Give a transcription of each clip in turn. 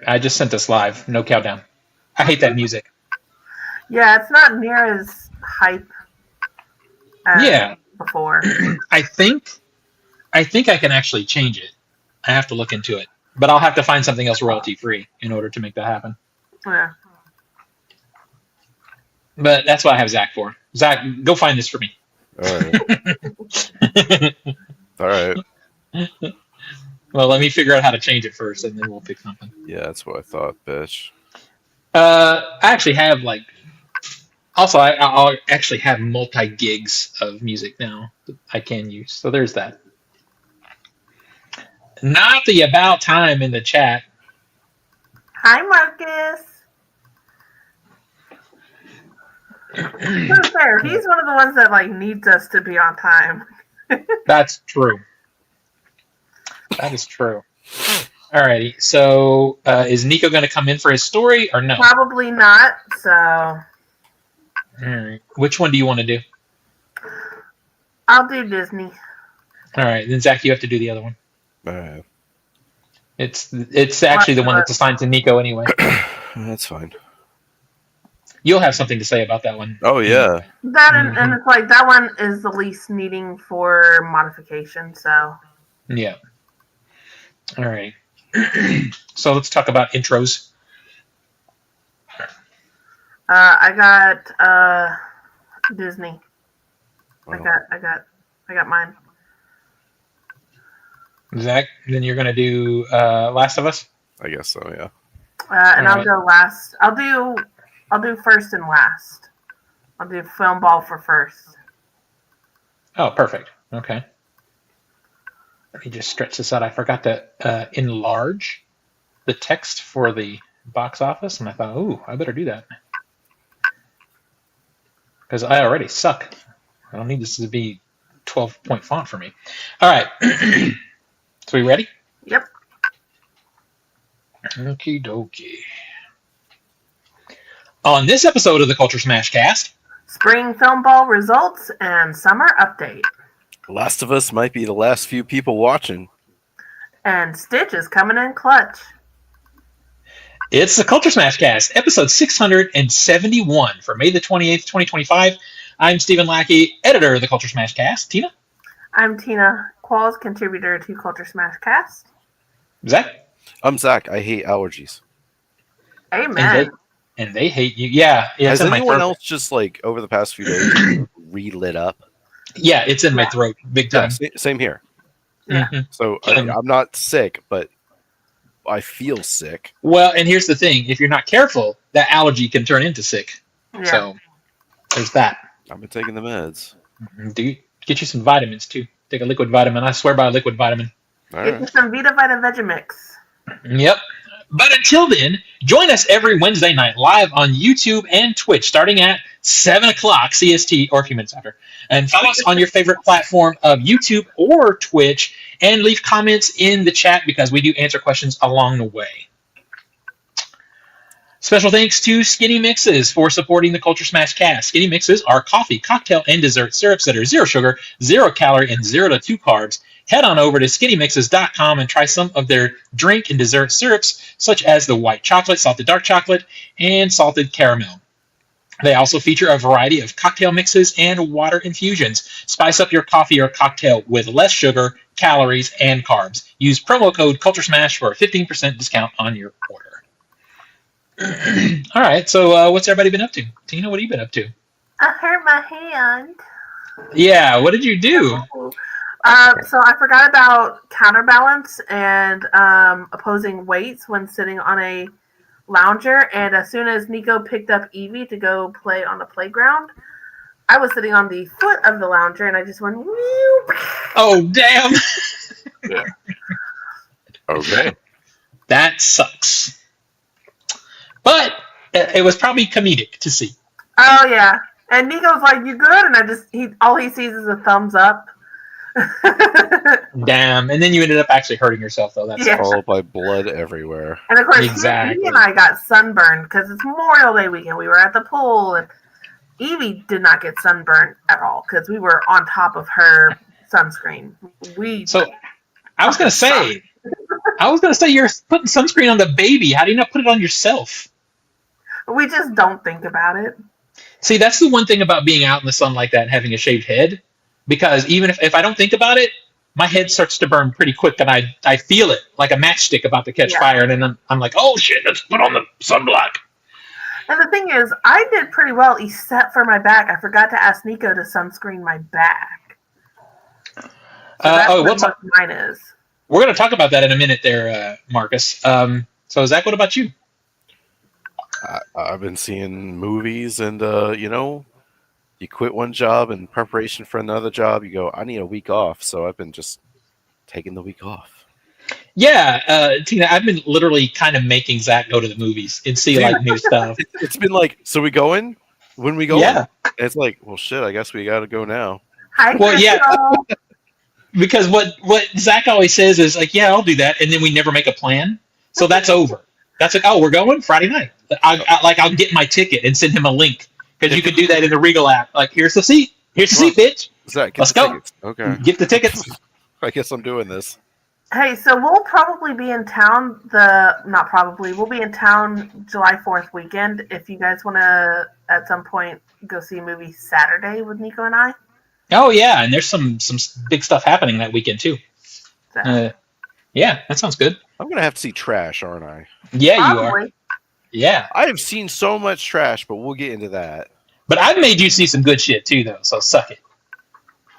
I just sent this live. No countdown. I hate that music. Yeah, it's not near as hype as before. I think I can actually change it. I have to look into it. But I'll have to find something else royalty free in order to make that happen. Yeah. But that's what I have Zach for. Zach, go find this for me. All right. All right. Well, let me figure out how to change it first, and then we'll pick something. Yeah, that's what I thought, bitch. I actually have Also, I'll actually have multi-gigs of music now that I can use. So there's that. Not the about time in the chat. Hi, Marcus. Fair. He's one of the ones that needs us to be on time. That's true. That is true. Alrighty. So is Nico going to come in for his story or no? Probably not. So. All right. Which one do you want to do? I'll do Disney. All right. Then Zach, you have to do the other one. All right. It's actually the one that's assigned to Nico anyway. That's fine. You'll have something to say about that one. Oh yeah. That and it's that one is the least needing for modification. So. Yeah. All right. So let's talk about intros. I got Disney. Oh. I got mine. Zach, then you're gonna do Last of Us. I guess so. Yeah. And I'll go last. I'll do first and last. I'll do film ball for first. Oh, perfect. Okay. Let me just stretch this out. I forgot to enlarge the text for the box office, and I thought, ooh, I better do that. Because I already suck. I don't need this to be 12-point font for me. All right. So we ready? Yep. Okie dokie. On this episode of the Culturesmash cast, spring film ball results and summer update. Last of Us might be the last few people watching. And Stitch is coming in clutch. It's the Culturesmash cast, episode 671 for May the 28th, 2025. I'm Stephen Lackey, editor of the Culturesmash cast. Tina? I'm Tina Qualls, contributor to Culturesmash cast. Zach? I'm Zach. I hate allergies. Amen. And they hate you. Yeah. Has anyone else just over the past few days re-lit up? Yeah, it's in my throat. Big time. Yeah, same here. Yeah. Mm-hmm. So I'm not sick, but I feel sick. Well, and here's the thing. If you're not careful, that allergy can turn into sick. Yeah. So there's that. I've been taking the meds. Dude, get you some vitamins, too. Take a liquid vitamin. I swear by a liquid vitamin. Get you some Vita Vita Vegemix. Yep. But until then, join us every Wednesday night live on YouTube and Twitch starting at 7 o'clock CST or a few minutes after. And follow us on your favorite platform of YouTube or Twitch and leave comments in the chat because we do answer questions along the way. Special thanks to Skinny Mixes for supporting the Culturesmash cast. Skinny Mixes are coffee, cocktail, and dessert syrups that are 0 sugar, 0 calorie, and 0 to 2 carbs. Head on over to skinnymixes.com and try some of their drink and dessert syrups, such as the white chocolate, salted dark chocolate, and salted caramel. They also feature a variety of cocktail mixes and water infusions. Spice up your coffee or cocktail with less sugar, calories, and carbs. Use promo code Culturesmash for a 15% discount on your order. All right, so what's everybody been up to? Tina, what have you been up to? I hurt my hand. Yeah, what did you do? So I forgot about counterbalance and opposing weights when sitting on a lounger. And as soon as Nico picked up Evie to go play on the playground, I was sitting on the foot of the lounger and I just went, whew. Oh, damn. Yeah. Okay. That sucks. But it was probably comedic to see. Oh, yeah. And Nico's like, you good? And all he sees is a thumbs up. Damn. And then you ended up actually hurting yourself, though. That's followed by blood everywhere. And of course, exactly. Evie and I got sunburned because it's Memorial Day weekend. We were at the pool, and Evie did not get sunburned at all because we were on top of her sunscreen. So I was going to say, I was gonna say you're putting sunscreen on the baby. How do you not put it on yourself? We just don't think about it. See, that's the one thing about being out in the sun like that and having a shaved head. Because even if I don't think about it, my head starts to burn pretty quick, and I feel it like a matchstick about to catch Yeah. fire, and then I'm like, oh shit, let's put on the sunblock. And the thing is, I did pretty well, except for my back. I forgot to ask Nico to sunscreen my back. So that's what mine is. We're going to talk about that in a minute there, Marcus. So, Zach, what about you? I've been seeing movies, and you quit one job in preparation for another job. You go, I need a week off, so I've been just taking the week off. Yeah, Tina, I've been literally kind of making Zach go to the movies and see like new stuff. It's been like, so we going? When we going? Yeah. And it's like, well, shit, I guess we got to go now. Hi, Well, yeah. Crystal. Because what Zach always says is like, yeah, I'll do that, and then we never make a plan. So that's over. That's like, oh, we're going Friday night. I'll get my ticket and send him a link because you can do that in the Regal app. Like, here's the seat. Here's the seat, bitch. Zach, Let's go. Tickets. Okay. Get the tickets. I guess I'm doing this. Hey, so we'll probably be in town we'll be in town July 4th weekend. If you guys want to, at some point, go see a movie Saturday with Nico and I. Oh yeah, and there's some big stuff happening that weekend too. So, Yeah, that sounds good. I'm going to have to see Trash, aren't I? Yeah, you are. probably. Yeah, I have seen so much trash, but we'll get into that. but I've made you see some good shit too, though. So suck it.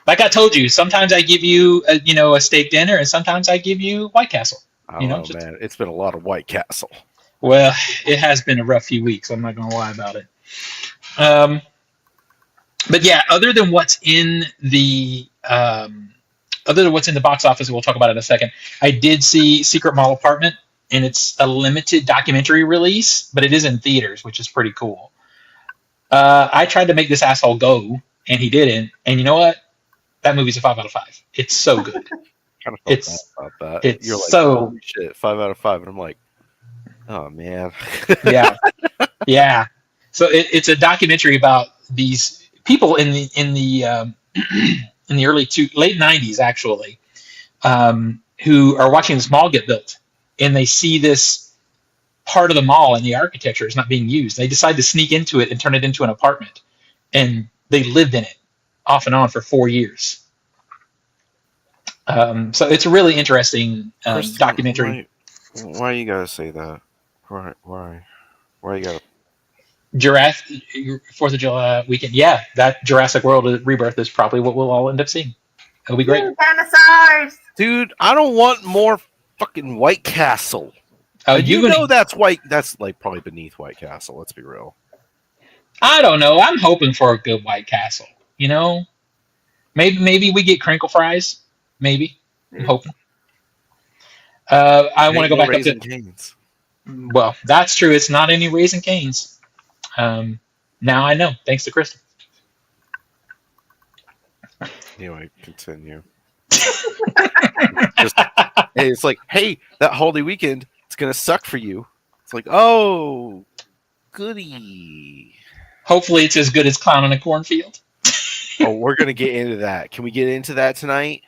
Like I told you, sometimes I give you a steak dinner, and sometimes I give you White Castle. I don't know, man. It's been a lot of White Castle. Well, it has been a rough few weeks. I'm not going to lie about it. But yeah, other than what's in the box office, we'll talk about it in a second. I did see Secret Mall Apartment, and it's a limited documentary release, but it is in theaters, which is pretty cool. I tried to make this asshole go, and he didn't. And you know what? That movie's a 5 out of 5. It's so good. Kind of felt bad about that. It's You're like, so holy shit, 5 out of 5, and I'm like, oh man. yeah, yeah. So it's a documentary about these people in the in the late 90s actually, who are watching this mall get built, and they see this part of the mall and the architecture is not being used. They decide to sneak into it and turn it into an apartment, and they lived in it off and on for 4 years. So it's a really interesting documentary. Why you gotta say that? Why you gotta? Jurassic 4th of July weekend. Yeah, that Jurassic World Rebirth is probably what we'll all end up seeing. It'll be great. Dinosaurs! Dude, I don't want more fucking White Castle. Oh, You know that's white. That's like probably beneath White Castle. Let's be real. I don't know. I'm hoping for a good White Castle. You know, maybe we get crinkle fries. Maybe I'm hoping. I want to go back up to. Cane's. Well, that's true. It's not any Raising Cane's. Now I know. Thanks to Kristen. Anyway, continue. Hey, it's like, hey, that holiday weekend, it's gonna suck for you. It's like, oh, goody. Hopefully, it's as good as Clown in a Cornfield. Oh, we're gonna get into that. Can we get into that tonight?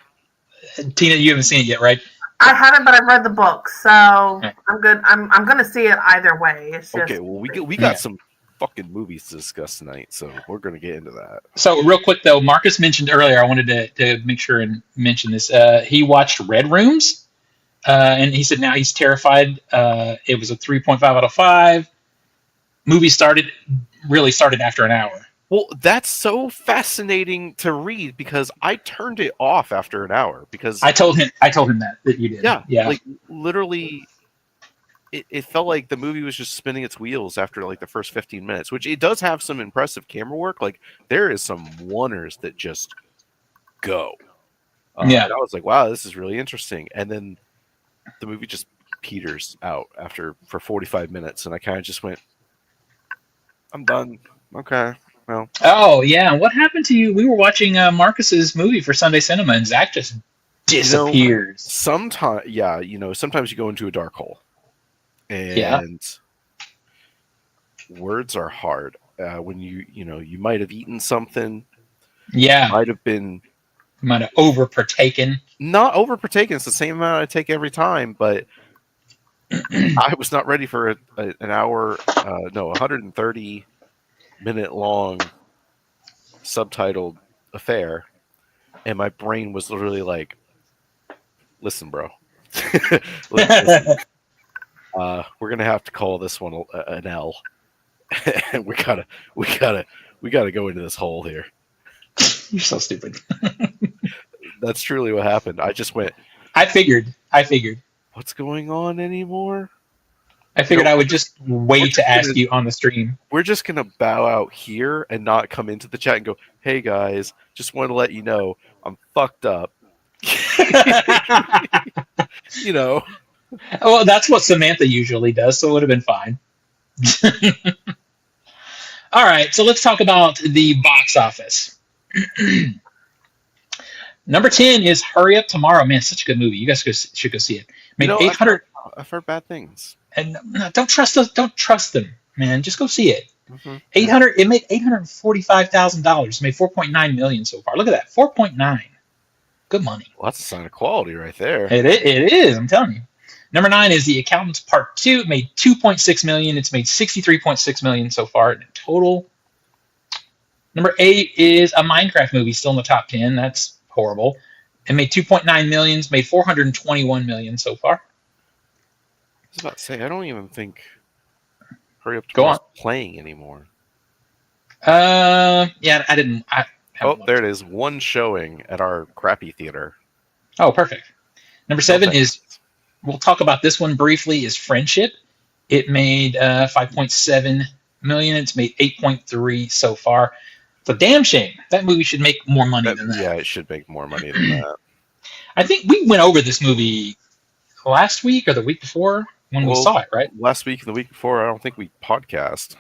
Tina, you haven't seen it yet, right? I haven't, but I've read the book, so I'm good. I'm going to see it either way. It's just Okay, well, we got some fucking movies to discuss tonight, so we're gonna get into that. So real quick though, Marcus mentioned earlier, I wanted to make sure and mention this. He watched Red Rooms, and he said now he's terrified. It was a 3.5 out of 5. Movie really started after an hour. Well, that's so fascinating to read because I turned it off after an hour because I told him that you did. Yeah. Like literally, it felt like the movie was just spinning its wheels after like the first 15 minutes, which it does have some impressive camera work. Like there is some oneers that just go. And I was like, wow, this is really interesting. And then the movie just peters out for 45 minutes, and I kind of just went, I'm done. Okay. Well. Oh yeah, what happened to you? We were watching Marcus's movie for Sunday Cinema, and Zach just disappears. Sometimes you go into a dark hole, and words are hard. When you might have eaten something. Yeah, might have overpartaken. Not overpartaken. It's the same amount I take every time, but I was not ready for an hour, no, 130-minute long subtitled affair, and my brain was literally like, "Listen, bro, listen, we're gonna have to call this one an L, and we gotta go into this hole here." You're so stupid. That's truly what happened. I just went, I figured. "What's going on anymore?" I figured I would just we're wait just to ask gonna- you on the stream. We're just gonna bow out here and not come into the chat and go, "Hey guys, just want to let you know I'm fucked up." You know, Well, that's what Samantha usually does, so it would have been fine. All right, so let's talk about the box office. Number 10 is Hurry Up Tomorrow. Man, such a good movie. You guys should go see it. Made 800. I've heard bad things. And don't trust us. Don't trust them, man. Just go see it. Mm-hmm. 800. It made $845,000. Made 4.9 million so far. Look at that. 4.9. Good money. Well, that's a sign of quality right there. It is. I'm telling you. Number 9 is The Accountants Part 2. It made 2.6 million. It's made 63.6 million so far in total. Number 8 is a Minecraft movie, still in the top 10. That's horrible. It made 2.9 million. It's made 421 million so far. I was about to say, I don't even think Hurry Up Go Tomorrow's on. playing anymore. Yeah, I didn't. Oh, there it is. One showing at our crappy theater. Oh, perfect. Number 7 is, we'll talk about this one briefly, is Friendship. It made 5.7 million. It's made 8.3 so far. It's a damn shame. That movie should make more money than that. Yeah, it should make more money than that. I think we went over this movie last week or the week before when we saw it, right? Last week and the week before, I don't think we podcast.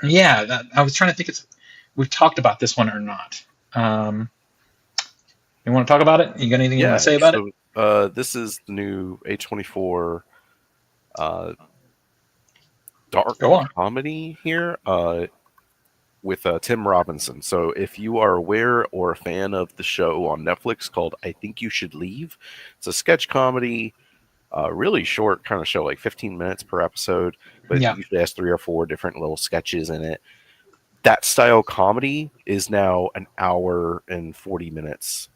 Yeah, I was trying to think we've talked about this one or not. You want to talk about it? You got anything you want to say about it? This is the new A24 dark comedy here with Tim Robinson. So if you are aware or a fan of the show on Netflix called I Think You Should Leave, it's a sketch comedy, really short kind of show, like 15 minutes per episode, but it usually has 3 or 4 different little sketches in it. That style comedy is now an hour and 40 minutes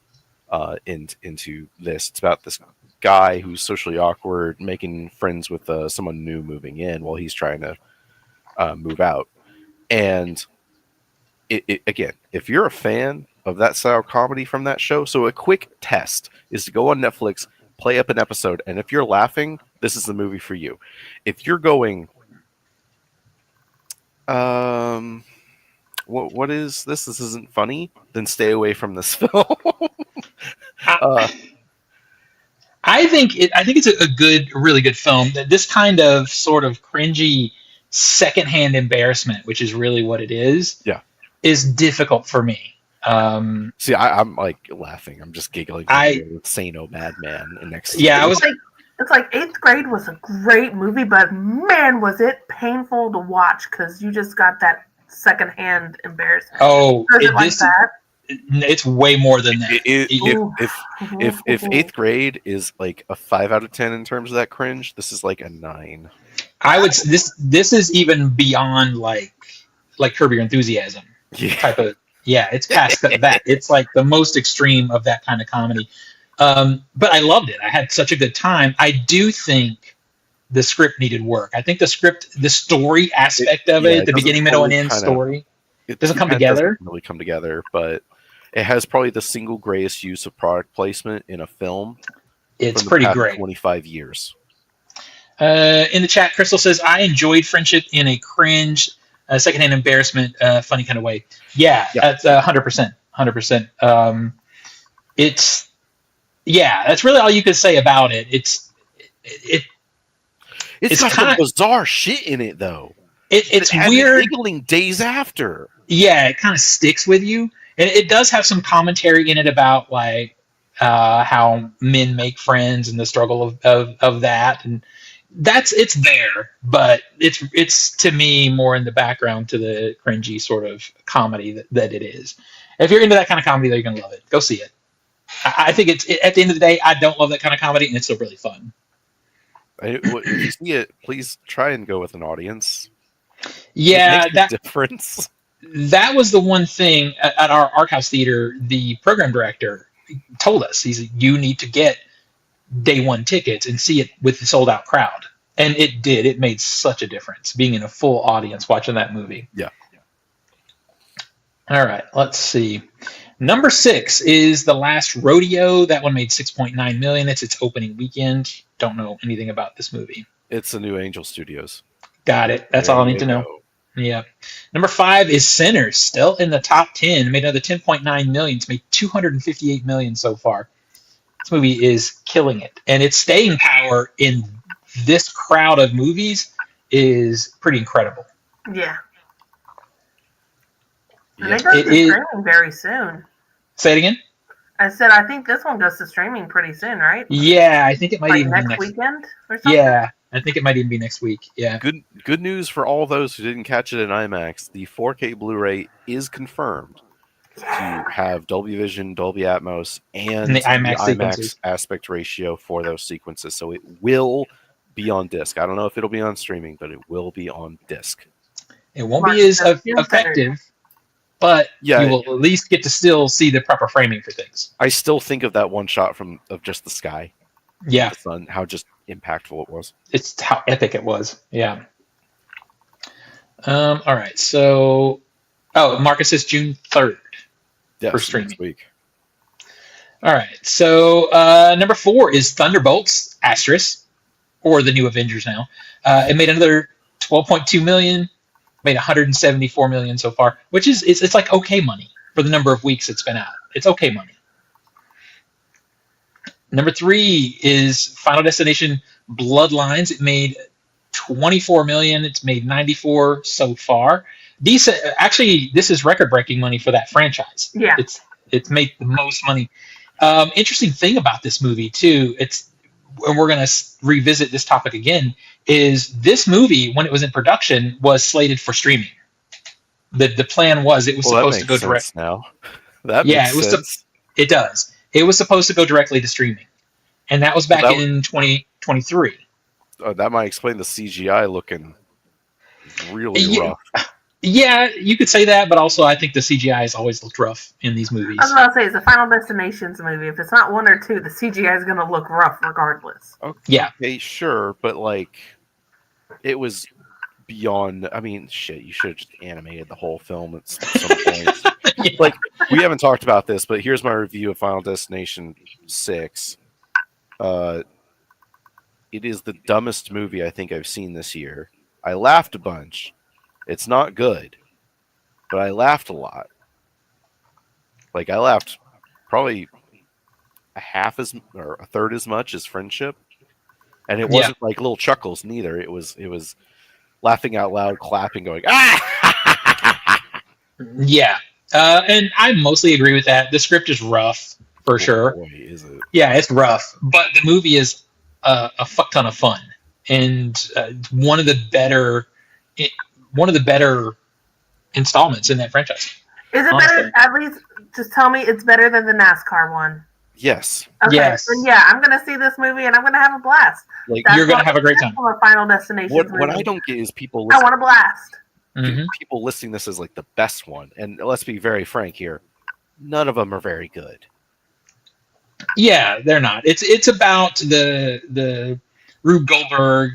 into this. It's about this guy who's socially awkward, making friends with someone new moving in while he's trying to move out. And it again, if you're a fan of that style comedy from that show, so a quick test is to go on Netflix, play up an episode, and if you're laughing, this is the movie for you. If you're going, what is this? This isn't funny. Then stay away from this film. I think it's a really good film. This kind of sort of cringy secondhand embarrassment, which is really what it is, is difficult for me. See, I'm like laughing. I'm just giggling. Say no madman next to I was. It's like 8th Grade was a great movie, but man, was it painful to watch because you just got that secondhand embarrassment. Oh, that? It's way more than that. If 8th Grade is like a 5 out of 10 in terms of that cringe, this is like a 9. I would. This is even beyond like Curb Your Enthusiasm type of. Yeah, it's past that. It's like the most extreme of that kind of comedy. But I loved it. I had such a good time. I do think the script needed work. I think the story aspect of it, the beginning, middle, and end story, it doesn't come together. Doesn't really come together, but it has probably the single greatest use of product placement in a film. It's pretty great. 25 years. In the chat, Crystal says, I enjoyed Friendship in a cringe, secondhand embarrassment, funny kind of way. Yeah. That's 100%. 100%. That's really all you could say about it. It's got some bizarre shit in it, though. It's weird. Giggling days after. Yeah, it kind of sticks with you. And it does have some commentary in it about like how men make friends and the struggle of that, and it's there, but it's to me more in the background to the cringy sort of comedy that it is. If you're into that kind of comedy, you're gonna love it. Go see it. I think it's at the end of the day, I don't love that kind of comedy, and it's still really fun. If you see it, please try and go with an audience. Yeah, it makes a difference. That was the one thing at our Arc House Theater. The program director told us, you need to get day one tickets and see it with the sold out crowd, and it did. It made such a difference being in a full audience watching that movie. Yeah. All right, let's see. Number 6 is The Last Rodeo. That one made $6.9 million. It's its opening weekend. Don't know anything about this movie. It's the new Angel Studios. Got it. That's all I need to know. Yeah. Number 5 is Sinners, still in the top 10. Made another $10.9 million. It's made $258 million so far. This movie is killing it, and its staying power in this crowd of movies is pretty incredible. Yeah. And Yeah. it goes to streaming very soon. Say it again? I said I think this one goes to streaming pretty soon, right? Yeah, I think it might Like even next be next weekend or something? Yeah, I think it might even be next week. Yeah. Good news for all those who didn't catch it in IMAX. The 4K Blu-ray is confirmed to have Dolby Vision, Dolby Atmos, and the IMAX sequences. aspect ratio for those sequences. So it will be on disc. I don't know if it'll be on streaming, but it will be on disc. It won't be as effective, but Yeah, you will at least get to still see the proper framing for things. I still think of that one shot of just the sky. Yeah. The sun, how just impactful it was. It's how epic it was. Yeah. All right. So, Marcus says June 3rd. Yes, for streaming. next week. All right. So, number 4 is Thunderbolts, *, or the new Avengers now. It made another $12.2 million. Made $174 million so far, which is it's like okay money for the number of weeks it's been out. It's okay money. Number 3 is Final Destination Bloodlines. It made $24 million. It's made $94 so far. Decent. Actually, this is record-breaking money for that franchise. Yeah. It's made the most money. Interesting thing about this movie too. And we're going to revisit this topic again, is this movie, when it was in production, was slated for streaming. The plan was it was supposed to go direct. Now. That makes sense. It does. It was supposed to go directly to streaming. And that was back in 2023. That might explain the CGI looking really rough. Yeah, you could say that, but also I think the CGI has always looked rough in these movies. I was about to say, it's a Final Destinations movie. If it's not 1 or 2, the CGI is going to look rough regardless. Okay, yeah. Okay, sure, but like, it was beyond. I mean, shit, you should have just animated the whole film at some point. Yeah. Like, we haven't talked about this, but here's my review of Final Destination 6. It is the dumbest movie I think I've seen this year. I laughed a bunch. It's not good, but I laughed a lot. Like, I laughed probably a third as much as Friendship, and it wasn't like little chuckles neither. It was laughing out loud, clapping, going ah. Yeah, and I mostly agree with that. The script is rough for sure. Boy, is it? Yeah, it's rough, but the movie is a fuck ton of fun, and one of the better installments in that franchise. Is it honestly. better? At least, just tell me it's better than the NASCAR one. Yes. Okay, Yes. then yeah, I'm gonna see this movie and I'm gonna have a blast. Like, you're gonna have a great time. A Final Destination. What I don't get is people. I want a blast. Mm-hmm. People listing this as like the best one, and let's be very frank here, none of them are very good. Yeah, they're not. It's about the Rube Goldberg.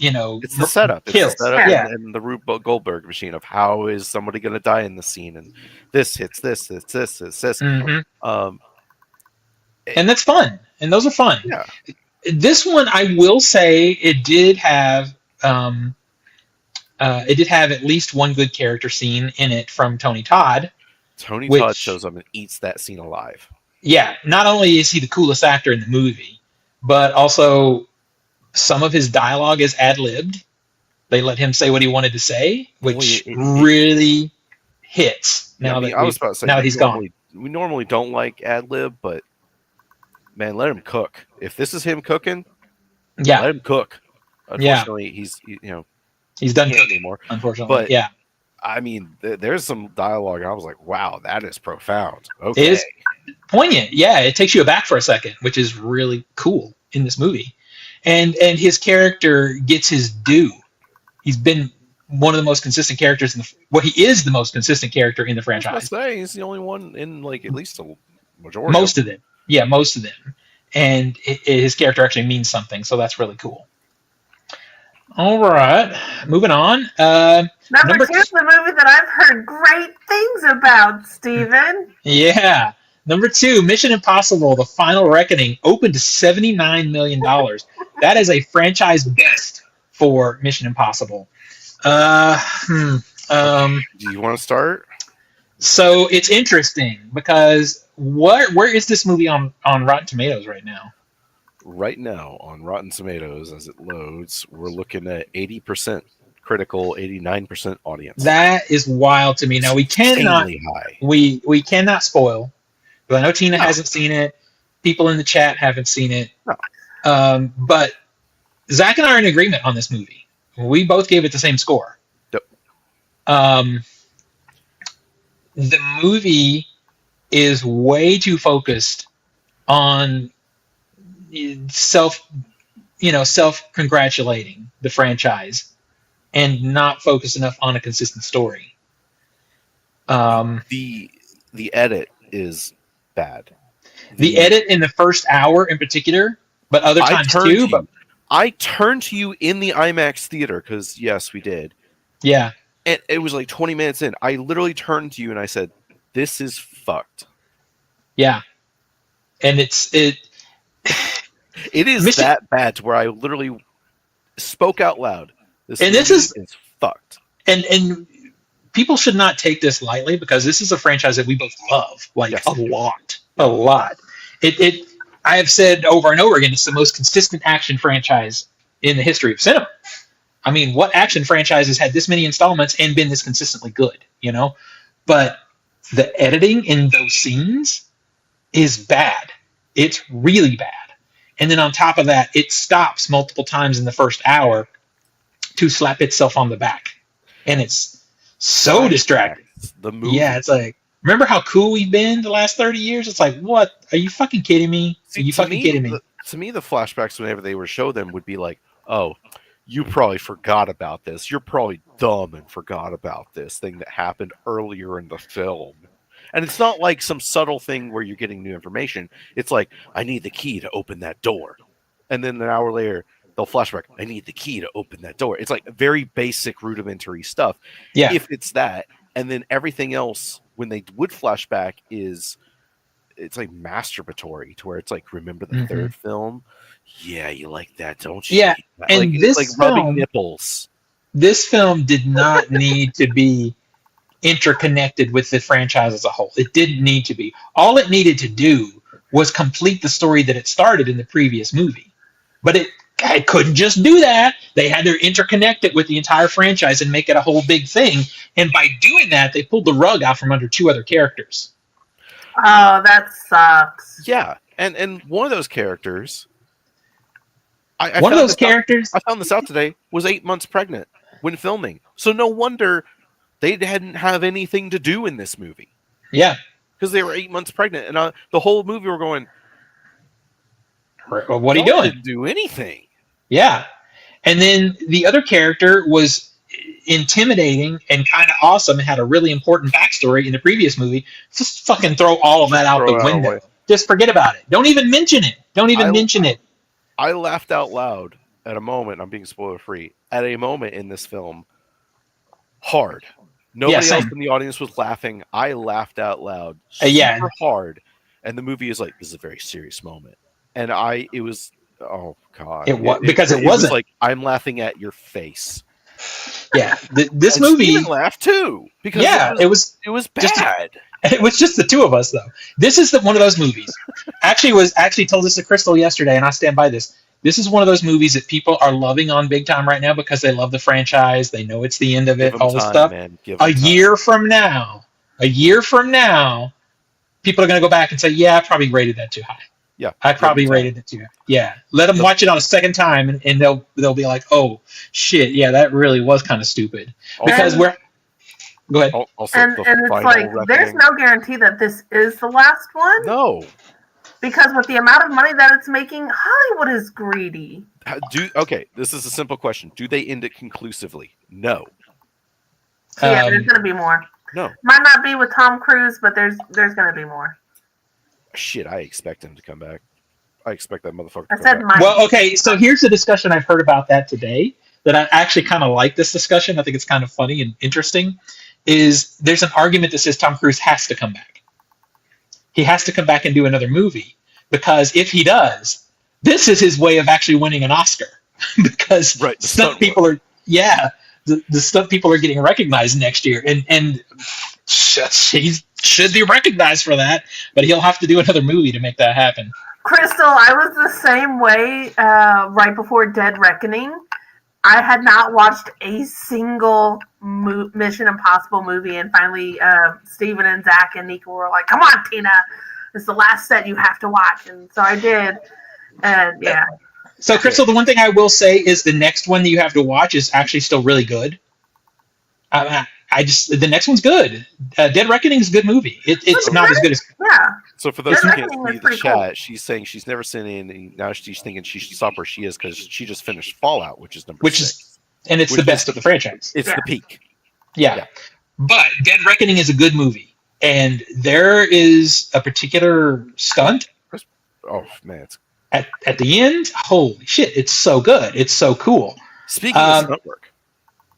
It's the setup. Kills. It's the setup Yeah. and the Rube Goldberg machine of how is somebody going to die in the scene, and this hits this, it's this, it's this. Mm-hmm. And that's fun, and those are fun. Yeah. This one, I will say, it did have at least one good character scene in it from Tony Todd. Tony which- Todd shows up and eats that scene alive. Yeah, not only is he the coolest actor in the movie, but also some of his dialogue is ad-libbed. They let him say what he wanted to say, which really hits. I was about to say, now that he's gone. We normally don't like ad-lib, but man, let him cook. If this is him cooking, Yeah, let him cook. Unfortunately, he's done can't cooking anymore. Unfortunately, But- yeah. I mean, there's some dialogue. I was like, wow, that is profound. Okay. It is poignant. Yeah, it takes you aback for a second, which is really cool in this movie. and his character gets his due. He's been one of the most consistent characters he is the most consistent character in the I was franchise. gonna say he's the only one in like at least a majority. Most of them, yeah, most of them, and his character actually means something, so that's really cool. All right, moving on. Number two is the movie that I've heard great things about, Steven. Yeah. Number 2, Mission Impossible: The Final Reckoning opened to $79 million. That is a franchise best for Mission Impossible. Do you want to start? So it's interesting because where is this movie on Rotten Tomatoes right now? Right now on Rotten Tomatoes, as it loads, we're looking at 80% critical, 89% audience. That is wild to me. Now we cannot high. we cannot spoil, but I know Tina hasn't seen it. People in the chat haven't seen it. No. But Zach and I are in agreement on this movie. We both gave it the same score. Yep. The movie is way too focused on self-congratulating the franchise and not focused enough on a consistent story. The edit is bad. The edit in the first hour in particular, but other times too. But I turned to you in the IMAX theater because yes, we did. Yeah. And it was like 20 minutes in. I literally turned to you and I said, "This is fucked." Yeah. And it is that bad to where I literally spoke out loud. This is fucked. And people should not take this lightly because this is a franchise that we both love, a lot. I have said over and over again, it's the most consistent action franchise in the history of cinema. I mean, what action franchise has had this many installments and been this consistently good, But the editing in those scenes is bad. It's really bad. And then on top of that, it stops multiple times in the first hour to slap itself on the back. And it's so distracting. The movie. Yeah, it's like, remember how cool we've been the last 30 years? It's like, what? Are you fucking kidding me? Are you fucking kidding me? To me, the flashbacks, whenever they were show them, would be like, oh, you probably forgot about this. You're probably dumb and forgot about this thing that happened earlier in the film. And it's not like some subtle thing where you're getting new information. It's like, I need the key to open that door. And then an hour later, they'll flashback, I need the key to open that door. It's like very basic, rudimentary stuff. Yeah. If it's that. And then everything else, when they would flashback, it's like masturbatory to where it's like, remember the third film? Yeah, you like that, don't you? Yeah. And this like rubbing nipples. This film did not need to be interconnected with the franchise as a whole. It didn't need to be. All it needed to do was complete the story that it started in the previous movie. But it couldn't just do that. They had to interconnect it with the entire franchise and make it a whole big thing. And by doing that, they pulled the rug out from under 2 other characters. Oh, that sucks. Yeah. And one of those characters... I found this out today, was 8 months pregnant when filming. So no wonder they didn't have anything to do in this movie. Yeah. Because they were 8 months pregnant. And the whole movie we're going, well, what are you doing? Didn't do anything. Yeah. And then the other character was intimidating and kind of awesome and had a really important backstory in the previous movie. Just fucking throw all of that out the window. Away. Just forget about it. Don't even mention it. Mention it. I laughed out loud at a moment. I'm being spoiler free. At a moment in this film, hard. Nobody else in the audience was laughing. I laughed out loud. Super hard. And the movie is like, this is a very serious moment. And it was, oh God. It wasn't like, I'm laughing at your face. Yeah. This movie. Steven laughed too. Because it was bad. It was just the 2 of us, though. This is one of those movies. Actually told this to Crystal yesterday, and I stand by this. This is one of those movies that people are loving on big time right now because they love the franchise. They know it's the end of it, all this stuff. Man. A year from now, people are going to go back and say, yeah, I probably rated that too high. Yeah. I probably rated it too high. Yeah. Let them watch it on a second time, and they'll be like, oh, shit, yeah, that really was kind of stupid. Because we're... Go ahead. And it's like, there's no guarantee that this is the last one. No. Because with the amount of money that it's making, Hollywood is greedy. Okay, this is a simple question. Do they end it conclusively? No. So yeah, there's going to be more. No. Might not be with Tom Cruise, but there's going to be more. Shit, I expect him to come back. I expect that motherfucker to I come said back. might. Well, okay, so here's a discussion I've heard about that today that I actually kind of like this discussion. I think it's kind of funny and interesting. Is there's an argument that says Tom Cruise has to come back. He has to come back and do another movie because if he does, this is his way of actually winning an Oscar because stunt people are the stunt people are getting recognized next year and he should be recognized for that, but he'll have to do another movie to make that happen. Crystal, I was the same way right before Dead Reckoning. I had not watched a single Mission Impossible movie, and finally Steven and Zach and Nika were like, come on, Tina, it's the last set you have to watch. And so I did, and yeah. So, Crystal, the one thing I will say is the next one that you have to watch is actually still really good. The next one's good. Dead Reckoning is a good movie. It's not as good as... Yeah. So for those who Dead can't Reckoning see is the pretty chat, cool. she's saying she's never seen any. Now she's thinking she should stop where she is because she just finished Fallout, which is number 6. And it's the best of the franchise. It's the peak. Yeah. But Dead Reckoning is a good movie. And there is a particular stunt. Oh, man. It's... At the end, holy shit, it's so good. It's so cool. Speaking of stunt work.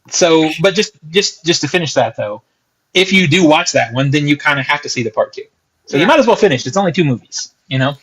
So, but just to finish that, though, if you do watch that one, then you kind of have to see the part 2. So you might as well finish. It's only 2 movies, you know?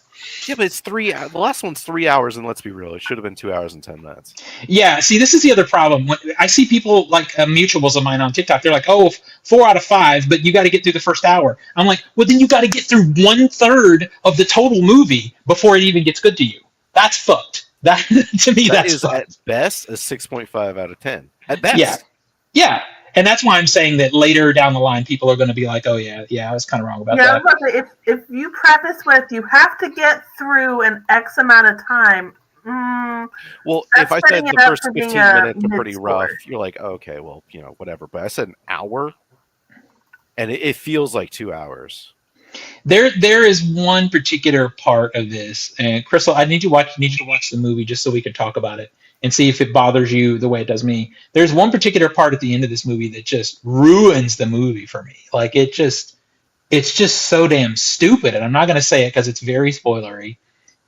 Yeah, but it's 3. The last one's 3 hours, and let's be real, it should have been 2 hours and 10 minutes. Yeah, see, this is the other problem. When I see people like mutuals of mine on TikTok. They're like, "Oh, 4 out of 5, but you got to get through the first hour." I'm like, "Well, then you got to get through 1/3 of the total movie before it even gets good to you." That's fucked. That to me, that that's is fucked. At best a 6.5 out of 10. At best. Yeah. And that's why I'm saying that later down the line, people are going to be like, "Oh yeah, I was kind of wrong about that." Yeah, if you preface with you have to get through an X amount of time. Well, if I said the first 15 minutes are pretty rough, you're like, oh, okay, well, whatever. But I said an hour, and it feels like 2 hours. There is one particular part of this, and Crystal, I need you to watch the movie just so we can talk about it and see if it bothers you the way it does me. There's one particular part at the end of this movie that just ruins the movie for me. Like it's just so damn stupid, and I'm not going to say it because it's very spoilery.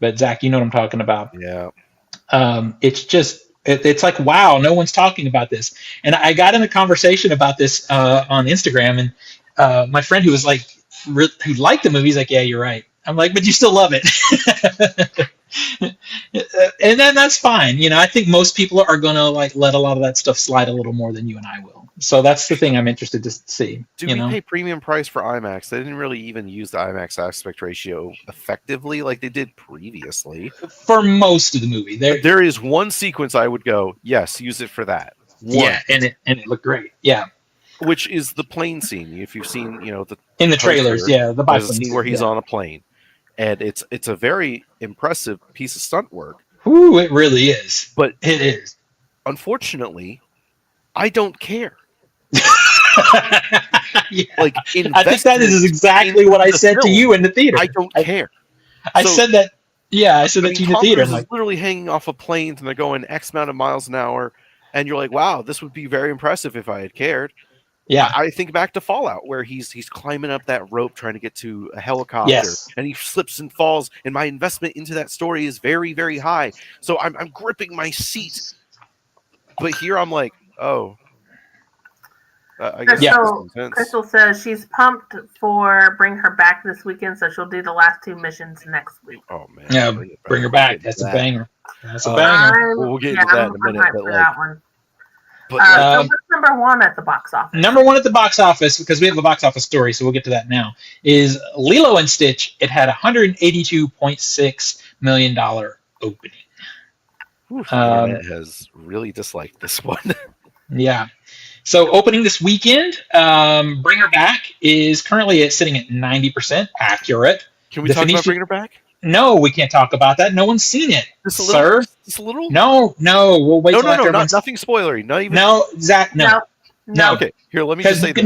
But Zach, you know what I'm talking about. Yeah. It's like, wow, no one's talking about this. And I got in a conversation about this on Instagram, and my friend who was like, who liked the movie, he's like, yeah, you're right. I'm like, but you still love it. And then that's fine. I think most people are going to like let a lot of that stuff slide a little more than you and I will. So that's the thing I'm interested to see. Do we pay premium price for IMAX? They didn't really even use the IMAX aspect ratio effectively like they did previously. For most of the movie. There is one sequence I would go, yes, use it for that. Yeah, and it looked great. Yeah. Which is the plane scene. If you've seen, in the trailers, the there's a scene where he's on a plane. And it's a very impressive piece of stunt work. Ooh, it really is. But it is. Unfortunately, I don't care. Yeah. Like, I think that is exactly what I said to you in the theater. I don't care. I said that. Yeah, I said that to you in the theater. Tom Cruise is literally hanging off of planes, and they're going X amount of miles an hour, and you're like, "Wow, this would be very impressive if I had cared." Yeah, I think back to Fallout, where he's climbing up that rope trying to get to a helicopter, and he slips and falls. And my investment into that story is very, very high, so I'm gripping my seat. But here I'm like, oh. I guess Crystal says she's pumped for Bring Her Back this weekend, so she'll do the last 2 missions next week. Oh man! Yeah, Bring Her Back. That's a banger. That's a banger. We'll get into that in a minute. But that one. So what's number 1 at the box office? Number 1 at the box office, because we have a box office story, so we'll get to that now, is Lilo and Stitch. It had $182.6 million opening. The internet has really disliked this one. Yeah. So opening this weekend, Bring Her Back is currently sitting at 90% accurate. Can we talk about Bring Her Back? No, we can't talk about that. No one's seen it, sir. Just a little? No. We'll wait till after everyone's... nothing spoilery. Not even... No, Zach, no. Okay, here, let me just say this.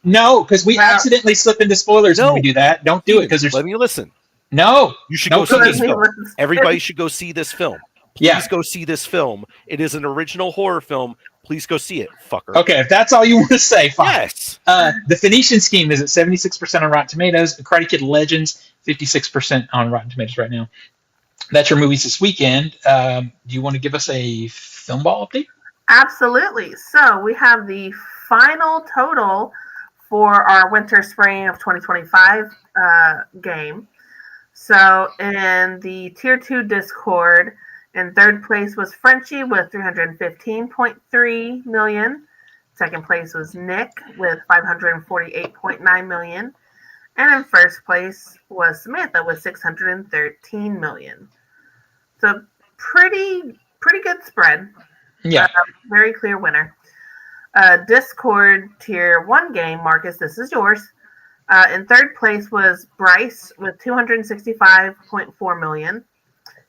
No, because we accidentally slip into spoilers when we do that. Don't do it, because there's... Let me listen. No. You should go see this film. Everybody should go see this film. Please go see this film. It is an original horror film. Please go see it, fucker. Okay, if that's all you want to say, fine. Yes. The Phoenician Scheme is at 76% on Rotten Tomatoes. The Karate Kid Legends, 56% on Rotten Tomatoes right now. That's your movies this weekend. Do you want to give us a film ball update? Absolutely. So we have the final total for our winter spring of 2025 game. So in the tier 2 Discord, in third place was Frenchie with 315.3 million. Second place was Nick with 548.9 million. And in first place was Samantha with 613 million. So pretty good spread. Yeah. Very clear winner. Discord tier 1 game, Marcus, this is yours. In third place was Bryce with 265.4 million.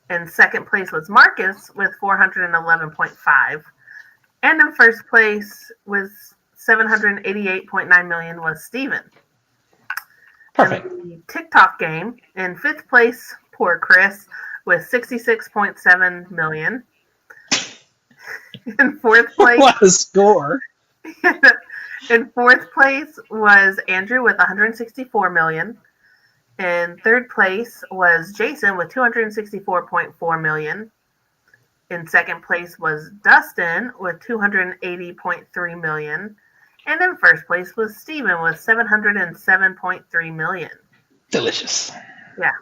In second place was Marcus with 411.5. And in first place with 788.9 million was Steven. Perfect. In the TikTok game, in fifth place, poor Chris with 66.7 million. In fourth place, What a score! in fourth place was Andrew with 164 million. In third place was Jason with 264.4 million. In second place was Dustin with 280.3 million. And in first place was Steven with 707.3 million. Delicious. Yeah.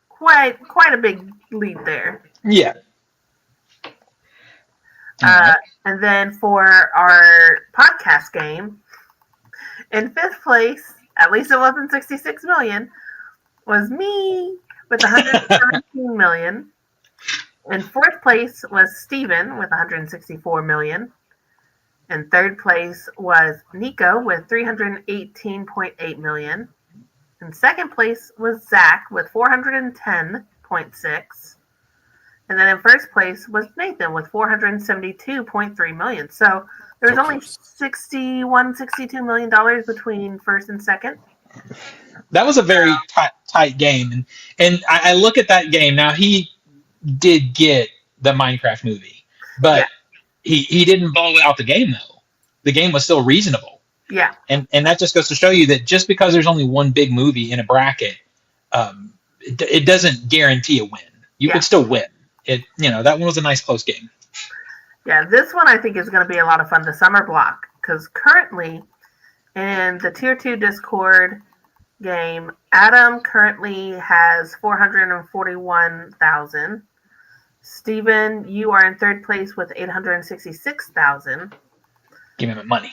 Quite a big lead there. Yeah. And then for our podcast game, in fifth place, at least it wasn't 66 million, was me with 117 million. In fourth place was Steven with 164 million. In third place was Nico with 318.8 million. In second place was Zach with 410.6. And then in first place was Nathan with 472.3 million. So there was only $62 million between first and second. That was a very tight game. And I look at that game. Now, he did get the Minecraft movie, but he didn't blow out the game, though. The game was still reasonable. Yeah. And that just goes to show you that just because there's only one big movie in a bracket, it doesn't guarantee a win. You could still win. That one was a nice close game. Yeah, this one I think is going to be a lot of fun, the summer block, because currently in the tier 2 Discord game, Adam currently has 441,000. Steven, you are in third place with 866,000. Give him the money.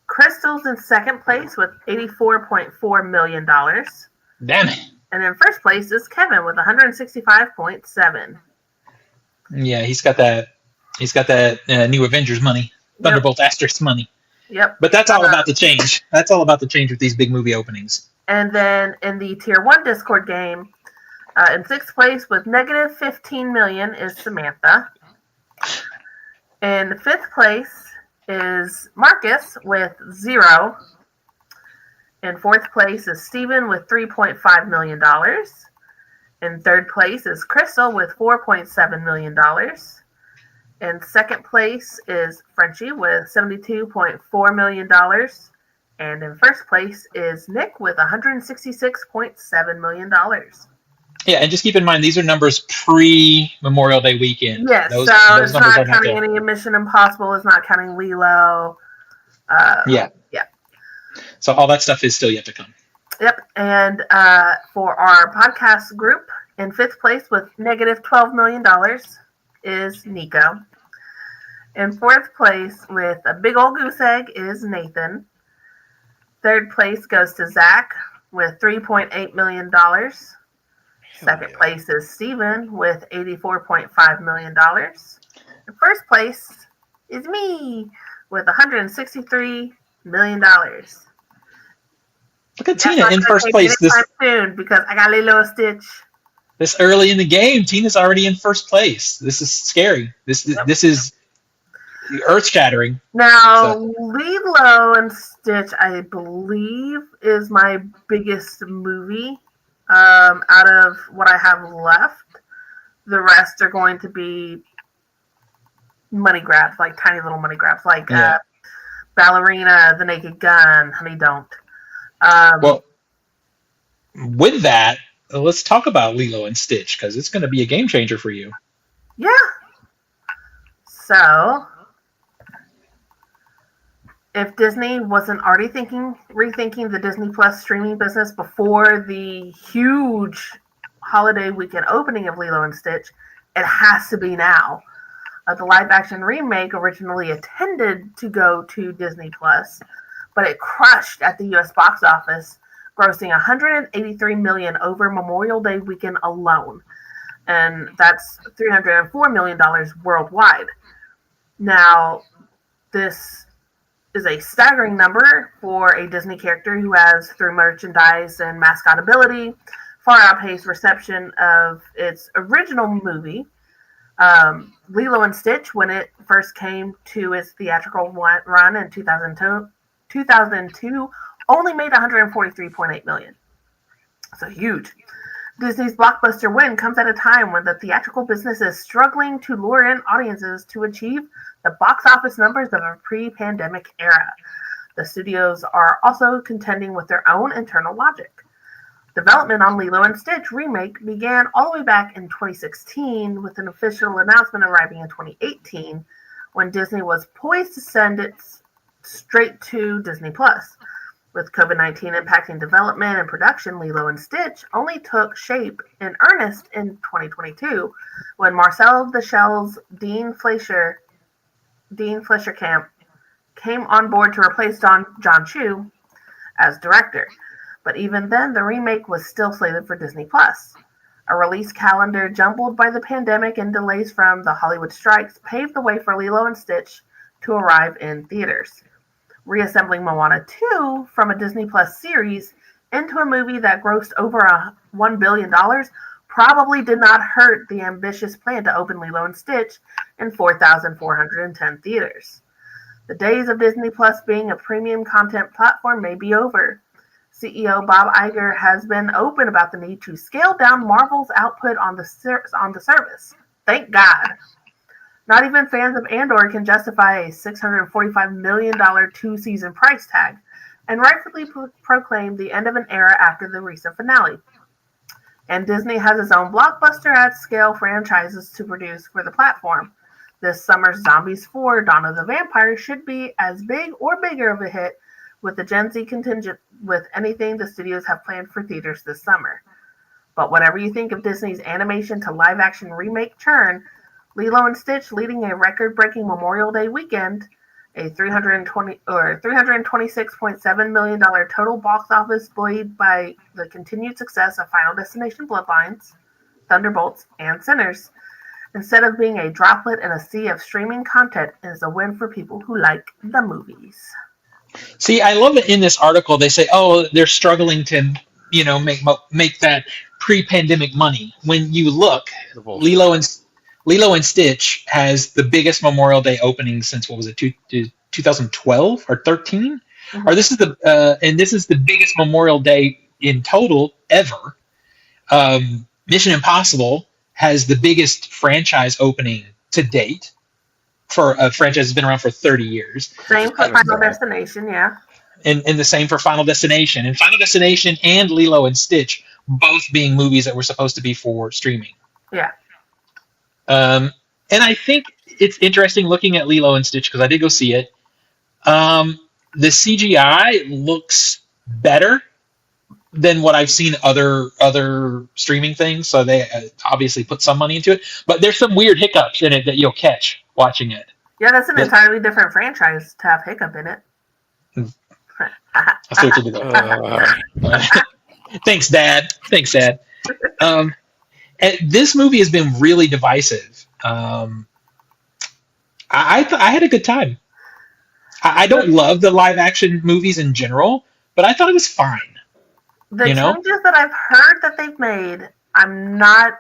Crystal's in second place with $84.4 million. Damn it. And in first place is Kevin with 165.7. Yeah, he's got that new Avengers money, Thunderbolt Asterisk money. Yep. But that's all about to change. That's all about to change with these big movie openings. And then in the tier 1 Discord game, in sixth place with negative 15 million is Samantha. In fifth place is Marcus with 0. In fourth place is Steven with $3.5 million. In third place is Crystal with $4.7 million. In second place is Frenchie with $72.4 million. And in first place is Nick with $166.7 million. Yeah, and just keep in mind, these are numbers pre-Memorial Day weekend. Yes, those it's not counting any Mission Impossible. It's not counting Lilo. Yeah. So all that stuff is still yet to come. Yep, and for our podcast group, in fifth place with negative $12 million is Nico. In fourth place with a big old goose egg is Nathan. Third place goes to Zach with $3.8 million. Second place is Steven with $84.5 million. And first place is me with $163 million. Look at Tina in first place. This soon because I got Lilo and Stitch. This early in the game, Tina's already in first place. This is scary. This is earth-shattering. Now, Lilo and Stitch, I believe, is my biggest movie out of what I have left. The rest are going to be money grabs, like tiny little money grabs, like Yeah. Ballerina, The Naked Gun, Honey Don't. Well, with that, let's talk about Lilo and Stitch because it's going to be a game changer for you. Yeah. So, if Disney wasn't already rethinking the Disney Plus streaming business before the huge holiday weekend opening of Lilo and Stitch, it has to be now. The live action remake originally intended to go to Disney Plus, but it crushed at the US box office, grossing $183 million over Memorial Day weekend alone. And that's $304 million worldwide. Now, this is a staggering number for a Disney character who has, through merchandise and mascot ability, far outpaced reception of its original movie. Lilo and Stitch, when it first came to its theatrical run in 2002 only made $143.8 million. So huge. Disney's blockbuster win comes at a time when the theatrical business is struggling to lure in audiences to achieve the box office numbers of a pre-pandemic era. The studios are also contending with their own internal logic. Development on Lilo and Stitch remake began all the way back in 2016, with an official announcement arriving in 2018, when Disney was poised to send it straight to Disney Plus. With COVID-19 impacting development and production, Lilo and Stitch only took shape in earnest in 2022, when Marcel the Shell's Dean Fleischerkamp came on board to replace John Chu as director. But even then, the remake was still slated for Disney Plus. A release calendar jumbled by the pandemic and delays from the Hollywood strikes paved the way for Lilo and Stitch to arrive in theaters. Reassembling Moana 2 from a Disney Plus series into a movie that grossed over $1 billion probably did not hurt the ambitious plan to open Lilo and Stitch in 4,410 theaters. The days of Disney Plus being a premium content platform may be over. CEO Bob Iger has been open about the need to scale down Marvel's output on the service. Thank God. Not even fans of Andor can justify a $645 million two-season price tag, and rightfully proclaim the end of an era after the recent finale. And Disney has its own blockbuster at-scale franchises to produce for the platform. This summer's Zombies 4: Dawn of the Vampire should be as big or bigger of a hit with the Gen Z contingent with anything the studios have planned for theaters this summer. But whatever you think of Disney's animation to live-action remake churn, Lilo and Stitch leading a record-breaking Memorial Day weekend, a $326.7 million total box office buoyed by the continued success of Final Destination Bloodlines, Thunderbolts, and Sinners, instead of being a droplet in a sea of streaming content, is a win for people who like the movies. See, I love it in this article. They say, "Oh, they're struggling to, make that pre-pandemic money." When you look, Lilo and Stitch has the biggest Memorial Day opening since, what was it, 2012 or 13? Mm-hmm. Or this is the biggest Memorial Day in total ever. Mission Impossible has the biggest franchise opening to date for a franchise that's been around for 30 years. Same for Final Destination, yeah. And the same for Final Destination. And Final Destination and Lilo and Stitch both being movies that were supposed to be for streaming. Yeah. And I think it's interesting looking at Lilo and Stitch because I did go see it. The CGI looks better than what I've seen other streaming things. So they obviously put some money into it. But there's some weird hiccups in it that you'll catch watching it. Yeah, that's an entirely different franchise to have hiccup in it. I see what you did there. Thanks, Dad. This movie has been really divisive. I had a good time. I don't love the live action movies in general, but I thought it was fine. The changes that I've heard that they've made, I'm not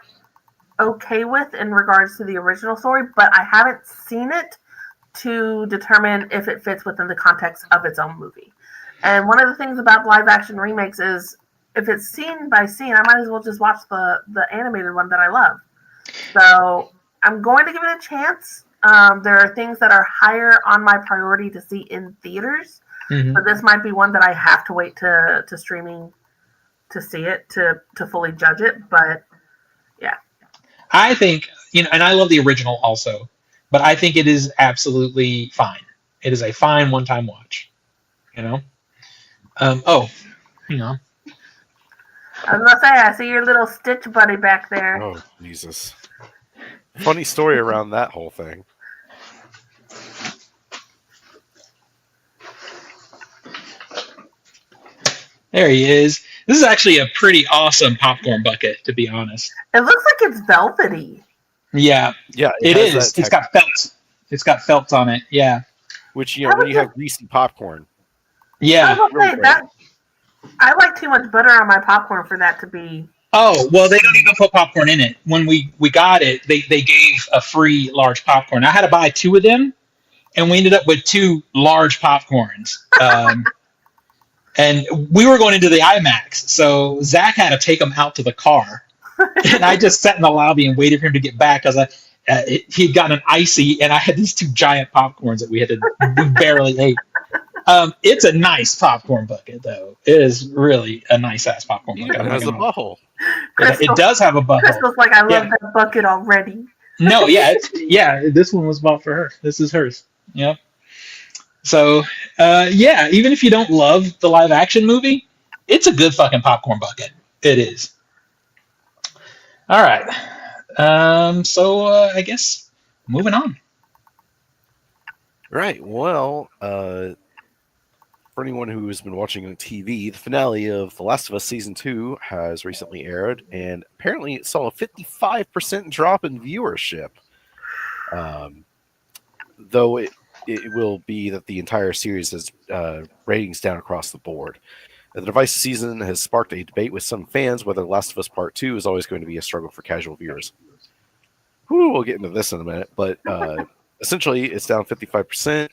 okay with in regards to the original story, but I haven't seen it to determine if it fits within the context of its own movie. And one of the things about live action remakes is if it's scene by scene, I might as well just watch the animated one that I love. So I'm going to give it a chance. there are things that are higher on my priority to see in theaters. Mhm. But this might be one that I have to wait to streaming to see it to fully judge it. But I think, and I love the original also, but I think it is absolutely fine. It is a fine one-time watch. You know. Oh, hang on. I was gonna say, I see your little Stitch buddy back there. Oh, Jesus. Funny story around that whole thing. There he is. This is actually a pretty awesome popcorn bucket, to be honest. It looks like it's velvety. Yeah, Yeah, it has is. that It's got felt. It's got felt on it. Yeah. Which, How when would you you- have greasy popcorn. Yeah. I was gonna say, Really that I like too much butter on my popcorn for that to be. Oh, well, they don't even put popcorn in it. When we got it, they gave a free large popcorn. I had to buy 2 of them, and we ended up with 2 large popcorns. And we were going into the IMAX, so Zach had to take them out to the car. And I just sat in the lobby and waited for him to get back because he'd gotten an icy, and I had these 2 giant popcorns that we barely ate. It's a nice popcorn bucket, though. It is really a nice ass popcorn bucket. It I'm not has a gonna lie. butthole. It does have a butthole. Crystal's like, I love Yeah. that bucket already. No, yeah, this one was bought for her. This is hers. Yep. So, yeah, even if you don't love the live action movie, it's a good fucking popcorn bucket. It is. All right. So I guess moving on. Right. Well, for anyone who has been watching on TV, the finale of The Last of Us Season 2 has recently aired, and apparently it saw a 55% drop in viewership. Though it will be that the entire series has ratings down across the board. The Device season has sparked a debate with some fans whether The Last of Us Part 2 is always going to be a struggle for casual viewers. We'll get into this in a minute, but essentially it's down 55%.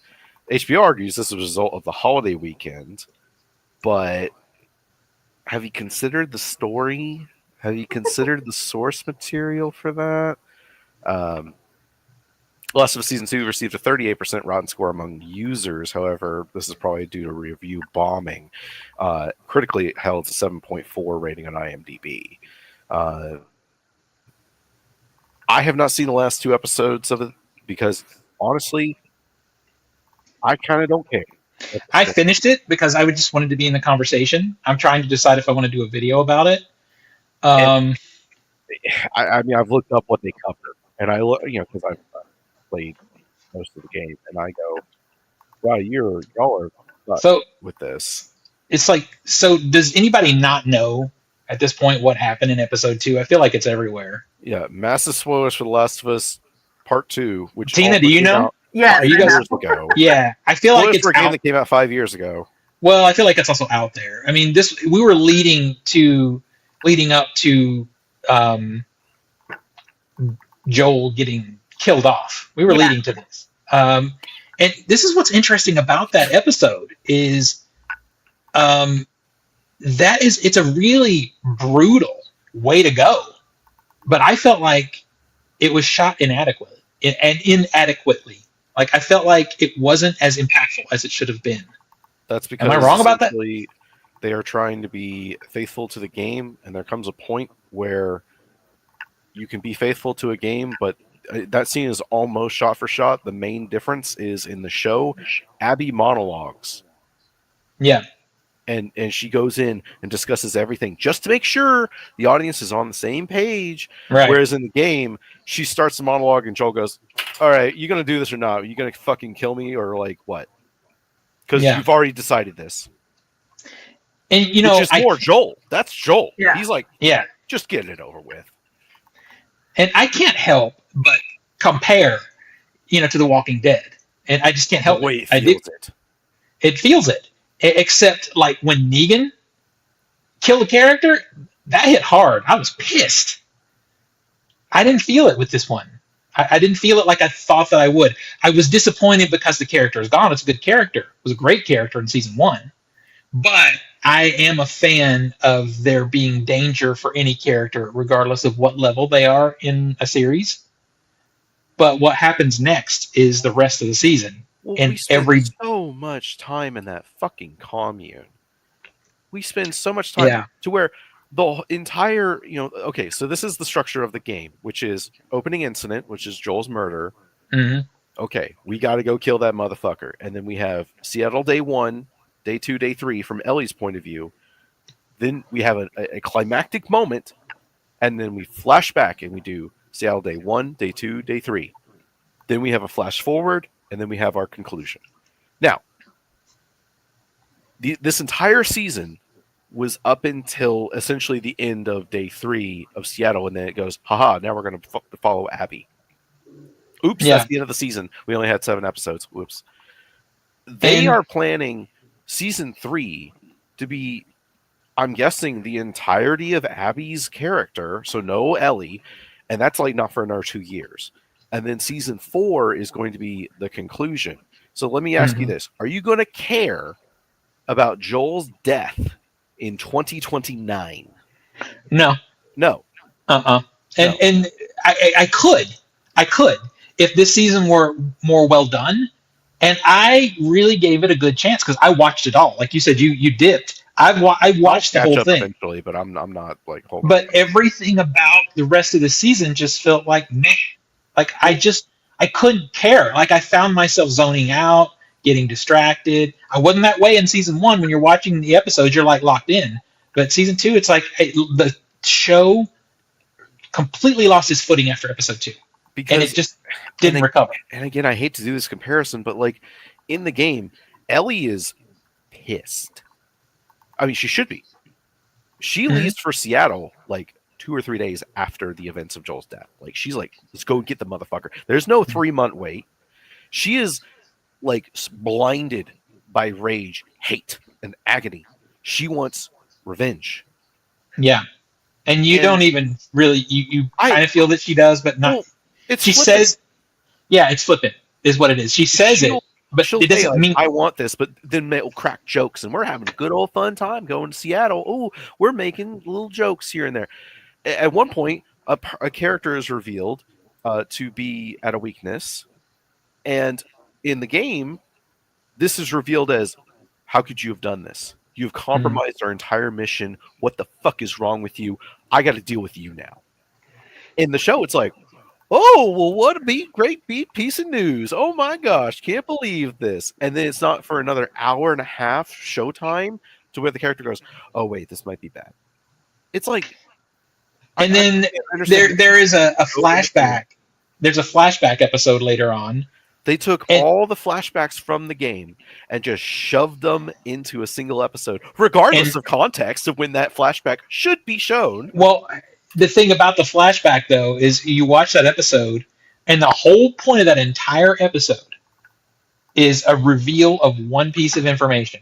HBO argues this is a result of the holiday weekend, but have you considered the story? Have you considered the source material for that? Last of Us Season 2 received a 38% Rotten score among users. However, this is probably due to review bombing. Critically, it held a 7.4 rating on IMDb. I have not seen the last 2 episodes of it because, honestly, I kind of don't care. I finished it because I just wanted to be in the conversation. I'm trying to decide if I want to do a video about it. I mean, I've looked up what they cover, and I look, because I've played most of the game, and I go, "Wow, y'all are nuts So with this." it's like, so does anybody not know at this point what happened in episode 2? I feel like it's everywhere. Yeah, massive spoilers for The Last of Us Part 2, which Tina, do you know? Yes, Are you I guys- know. years ago. Yeah, I feel like Spoilers it's for a game out. that came out 5 years ago. Well, I feel like it's also out there. I mean, we were leading up to Joel getting killed off. We were Yeah. leading to this. And this is what's interesting about that episode is it's a really brutal way to go. But I felt like it was shot inadequately. Like I felt like it wasn't as impactful as it should have been. That's because Am I wrong about that? essentially they are trying to be faithful to the game, and there comes a point where you can be faithful to a game, but that scene is almost shot for shot. The main difference is in the show, Abby monologues. Yeah. And she goes in and discusses everything just to make sure the audience is on the same page. Right. Whereas in the game, she starts the monologue and Joel goes, "All right, you gonna do this or not? Are you gonna fucking kill me or like what? Because Yeah. you've already decided this." And Which is more Joel. That's Joel. Yeah. He's like, yeah. just get it over with. And I can't help but compare, to The Walking Dead. And I just can't help the way it. it I do. feels it. It feels it. Except like when Negan killed a character, that hit hard. I was pissed. I didn't feel it with this one. I didn't feel it like I thought that I would. I was disappointed because the character is gone. It's a good character. It was a great character in season 1. But I am a fan of there being danger for any character, regardless of what level they are in a series. But what happens next is the rest of the season. Well, And we spend every so much time in that fucking commune. We spend so much time yeah. to where the entire, okay, so this is the structure of the game, which is opening incident, which is Joel's murder. hmm Okay, we got to go kill that motherfucker. And then we have Seattle day 1, day 2, day 3 from Ellie's point of view. Then we have a climactic moment, and then we flash back and we do Seattle day 1, day 2, day 3. Then we have a flash forward, and then we have our conclusion. Now, this entire season was up until essentially the end of day 3 of Seattle, and then it goes, haha, now we're going to follow Abby. Oops, Yeah. that's the end of the season. We only had 7 episodes. Whoops. They are planning season 3 to be, I'm guessing, the entirety of Abby's character, so no Ellie, and that's like not for another 2 years. And then season 4 is going to be the conclusion. So let me ask you this. Are you going to care about Joel's death in 2029? No. No. And I could if this season were more well done, and I really gave it a good chance because I watched it all. Like you said, you dipped. I watched the I'll whole catch up thing, eventually, but I'm not like hold on. but everything about the rest of the season just felt like meh. Like I couldn't care. Like I found myself zoning out, getting distracted. I wasn't that way in season 1. When you're watching the episodes, you're like locked in. But season 2, it's like the show completely lost its footing after episode 2, Because and it just didn't recover. And again, I hate to do this comparison, but like in the game, Ellie is pissed. I mean, she should be. She leaves for Seattle like 2 or 3 days after the events of Joel's death. Like she's like, let's go get the motherfucker. There's no 3-month wait. She is like blinded by rage, hate, and agony. She wants revenge. Yeah, and you don't even really you kind of feel that she does, but not. Well, it's she flippant. says, "Yeah, it's flippant," is what it is. She says it, but she'll it doesn't say, like, mean I want this, but then it'll crack jokes, and we're having a good old fun time going to Seattle. Oh, we're making little jokes here and there. At one point, a character is revealed to be at a weakness, and in the game, this is revealed as, how could you have done this? You've compromised our entire mission. What the fuck is wrong with you? I got to deal with you now. In the show, it's like, oh, well, what a great piece of news. Oh my gosh, can't believe this. And then it's not for another hour and a half showtime to where the character goes, oh, wait, this might be bad. It's like, and then there is a flashback. There's a flashback episode later on. They took all the flashbacks from the game and just shoved them into a single episode, regardless of context of when that flashback should be shown. Well, the thing about the flashback, though, is you watch that episode, and the whole point of that entire episode is a reveal of one piece of information.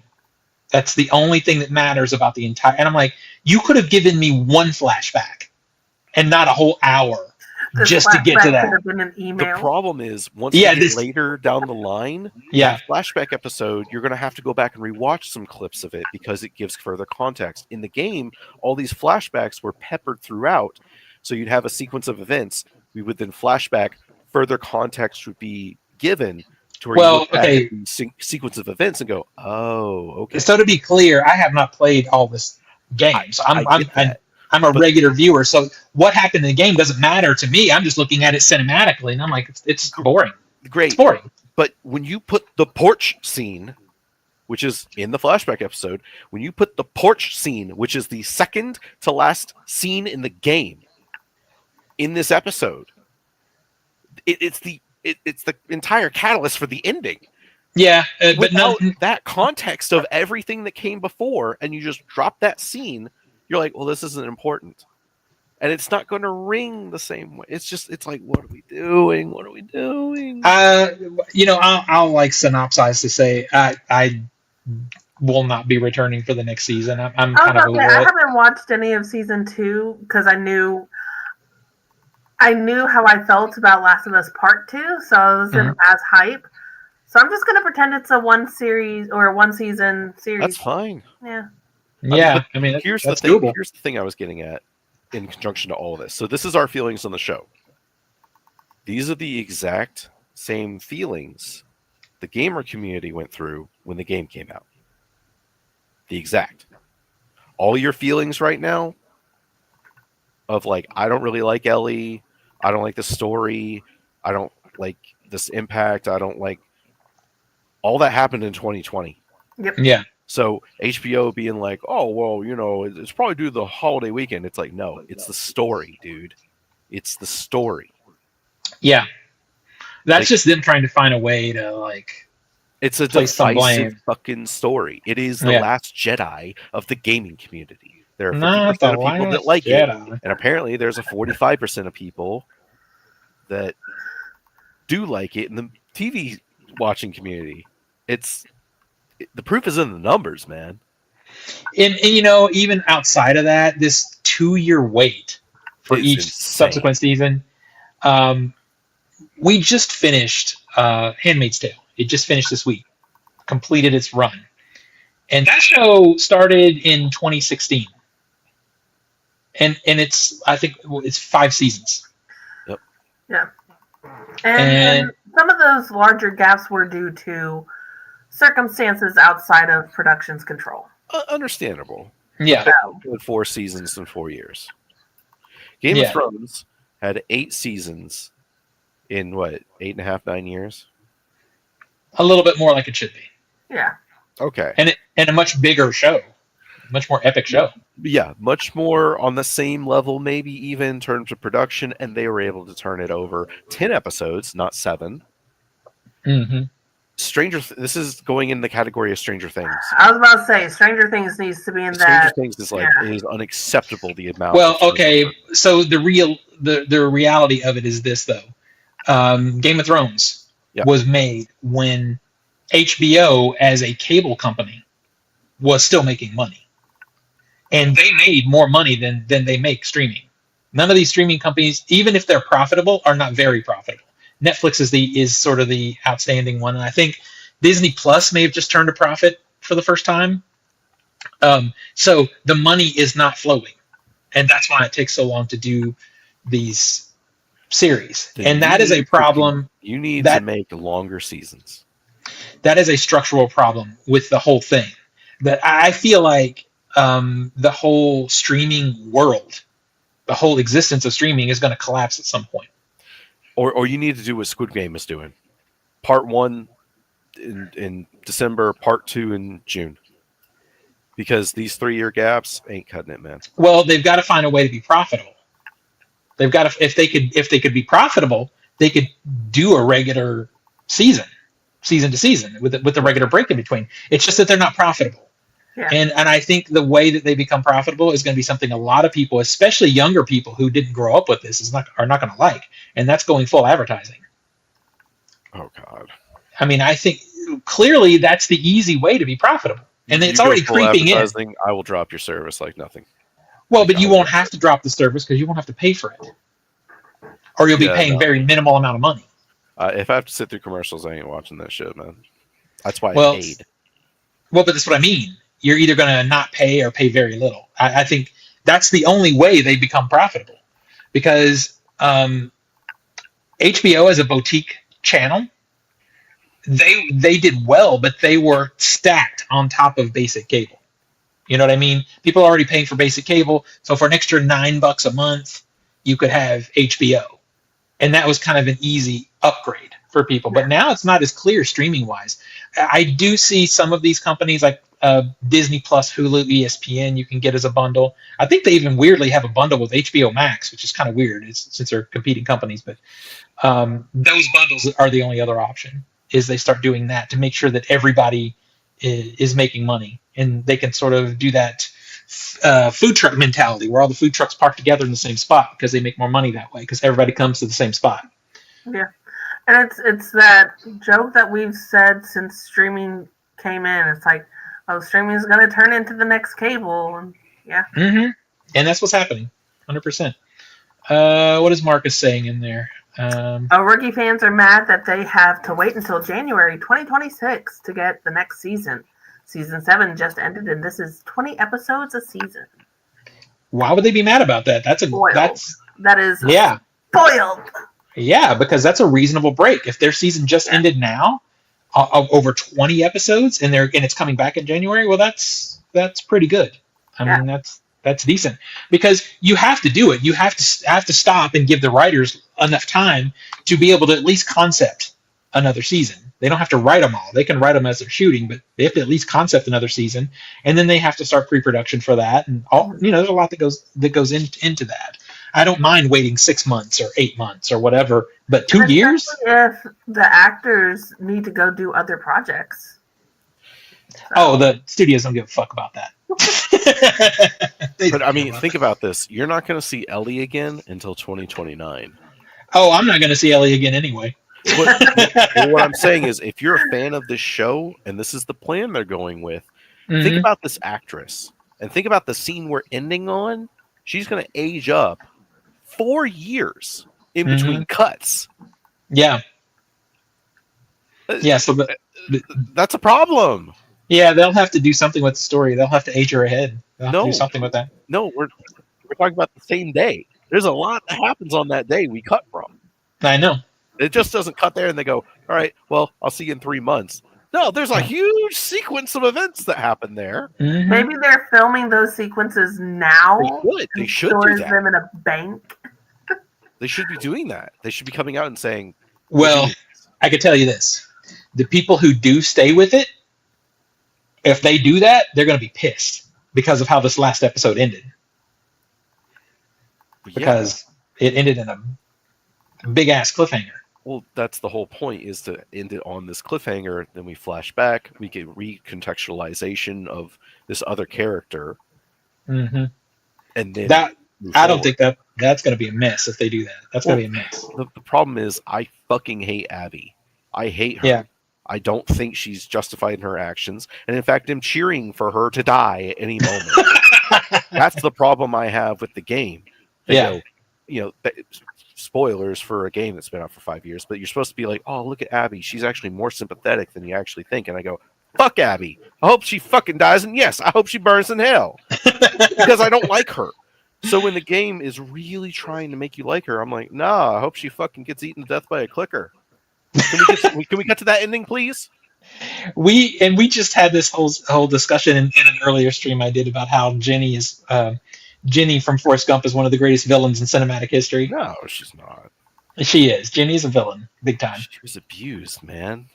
That's the only thing that matters about the entire. And I'm like, you could have given me one flashback and not a whole hour just to get to that. Been an email. The problem is, once you get later down the line, that flashback episode, you're going to have to go back and rewatch some clips of it because it gives further context. In the game, all these flashbacks were peppered throughout, so you'd have a sequence of events. We would then flashback, further context would be given to where you look back at the sequence of events and go, oh, okay. So to be clear, I have not played all this games. I'm a regular viewer, so what happened in the game doesn't matter to me. I'm just looking at it cinematically, and I'm like, it's boring. Great. It's boring. But when you put the porch scene, which is in the flashback episode, when you put the porch scene, which is the second to last scene in the game, in this episode, it's the entire catalyst for the ending. Yeah, but that context of everything that came before, and you just drop that scene, you're like, well, this isn't important. And it's not going to ring the same way. It's like, what are we doing? What are we doing? I'll like synopsize to say I will not be returning for the next season. I'm kind of over it. I haven't watched any of season 2 because I knew how I felt about Last of Us Part 2, so I wasn't as hype. So I'm just going to pretend it's a one season series. That's fine. Yeah. Yeah, I mean, here's that's the thing. doable. Here's the thing I was getting at in conjunction to all of this. So this is our feelings on the show. these are the exact same feelings the gamer community went through when the game came out. The exact. All your feelings right now of like, I don't really like Ellie, I don't like the story, I don't like this impact, I don't like, all that happened in 2020. Yep. Yeah. So HBO being like, oh, well, you know, it's probably due to the holiday weekend. It's like, no, it's the story, dude. It's the story. Yeah. That's Like, just them trying to find a way to like it's a place some divisive blame. fucking story. It is the Yeah. Last Jedi of the gaming community. There are 50% Not the of people that Last like it, Jedi. and apparently there's a 45% of people that do like it in the TV watching community. The proof is in the numbers, man. And you know, even outside of that, this 2-year wait for It's each insane. subsequent season. We just finished Handmaid's Tale. It just finished this week, completed its run, and that show started in 2016, and I think it's 5 seasons. Yeah. And some of those larger gaps were due to circumstances outside of production's control. Understandable. Yeah. With 4 seasons in 4 years. Game of Thrones had 8 seasons in what, 8.5, 9 years? A little bit more like it should be. Yeah. Okay. And a much bigger show, much more epic show. Yeah, much more on the same level, maybe even in terms of production, and they were able to turn it over 10 episodes, not 7. Mm-hmm. This is going in the category of Stranger Things. I was about to say, Stranger Things needs to be in Stranger that. Things is like, it is unacceptable the amount. Well, okay, so the reality of it is this though. Game of Thrones was made when HBO as a cable company was still making money, and they made more money than they make streaming. None of these streaming companies, even if they're profitable, are not very profitable. Netflix is sort of the outstanding one, and I think Disney Plus may have just turned a profit for the first time. So the money is not flowing, and that's why it takes so long to do these series. Then and that is a problem. You need to make longer seasons. That is a structural problem with the whole thing. That I feel like the whole streaming world, the whole existence of streaming is going to collapse at some point. Or you need to do what Squid Game is doing. Part 1 in December, Part 2 in June. Because these 3-year gaps ain't cutting it, man. Well, they've got to find a way to be profitable. They've got to, if they could be profitable, they could do a regular season to season with the regular break in between. It's just that they're not profitable. Yeah. And I think the way that they become profitable is going to be something a lot of people, especially younger people who didn't grow up with this, are not going to like, and that's going full advertising. Oh God! I mean, I think clearly that's the easy way to be profitable, and it's already creeping in. I will drop your service like nothing. Well, but you won't have to drop the service because you won't have to pay for it, or you'll be paying very minimal amount of money. If I have to sit through commercials, I ain't watching that shit, man. That's why I paid. Well, but that's what I mean. You're either going to not pay or pay very little. I think that's the only way they become profitable, because HBO as a boutique channel, they did well, but they were stacked on top of basic cable. You know what I mean? People are already paying for basic cable, so for an extra $9 a month, you could have HBO, and that was kind of an easy upgrade for people. But now it's not as clear streaming wise. I do see some of these companies like Disney Plus, Hulu, ESPN, you can get as a bundle. I think they even weirdly have a bundle with HBO Max, which is kind of weird since they're competing companies. But those bundles are the only other option, is they start doing that to make sure that everybody is making money, and they can sort of do that food truck mentality where all the food trucks park together in the same spot because they make more money that way because everybody comes to the same spot. Yeah, and it's that joke that we've said since streaming came in. It's like, oh, streaming is going to turn into the next cable, and and that's what's happening, 100%. What is Marcus saying in there? Rookie fans are mad that they have to wait until January 2026 to get the next season. Season 7 just ended, and this is 20 episodes a season. Why would they be mad about that? That is spoiled. Yeah, because that's a reasonable break. If their season just ended now, over 20 episodes, and it's coming back in January, well, that's pretty good. I Yeah. mean, that's decent because you have to do it. You have to stop and give the writers enough time to be able to at least concept another season. They don't have to write them all. They can write them as they're shooting, but they have to at least concept another season, and then they have to start pre-production for that. And all there's a lot that goes into that. I don't mind waiting 6 months or 8 months or whatever, but 2 years? If the actors need to go do other projects. So. Oh, the studios don't give a fuck about that. But I mean, think about this. You're not going to see Ellie again until 2029. Oh, I'm not going to see Ellie again anyway. What I'm saying is, if you're a fan of this show and this is the plan they're going with, think about this actress and think about the scene we're ending on. She's going to age up 4 years in between cuts. Yeah. Yeah, so that's a problem. Yeah, they'll have to do something with the story. They'll have to age her ahead. They'll have to do something with that. No, we're talking about the same day. There's a lot that happens on that day we cut from. I know. It just doesn't cut there and they go, all right, well, I'll see you in 3 months. No, there's a huge sequence of events that happen there. Mm-hmm. Maybe they're filming those sequences now. They should do that. Them in a bank. They should be doing that. They should be coming out and saying, well, I could tell you this. The people who do stay with it, if they do that, they're going to be pissed because of how this last episode ended. Because it ended in a big-ass cliffhanger. Well, that's the whole point, is to end it on this cliffhanger. Then we flash back. We get recontextualization of this other character. Mm-hmm. And then I don't think that's going to be a mess if they do that. That's going to be a mess. The problem is I fucking hate Abby. I hate her. Yeah. I don't think she's justified in her actions. And in fact, I'm cheering for her to die at any moment. That's the problem I have with the game. Spoilers for a game that's been out for 5 years, but you're supposed to be like, oh, look at Abby. She's actually more sympathetic than you actually think. And I go, fuck Abby. I hope she fucking dies. And yes, I hope she burns in hell because I don't like her. So when the game is really trying to make you like her, I'm like, nah, I hope she fucking gets eaten to death by a clicker. Can we get to that ending, please? We just had this whole discussion in an earlier stream I did about how Jenny from Forrest Gump is one of the greatest villains in cinematic history. No, she's not. She is. Jenny's a villain, big time. She was abused, man.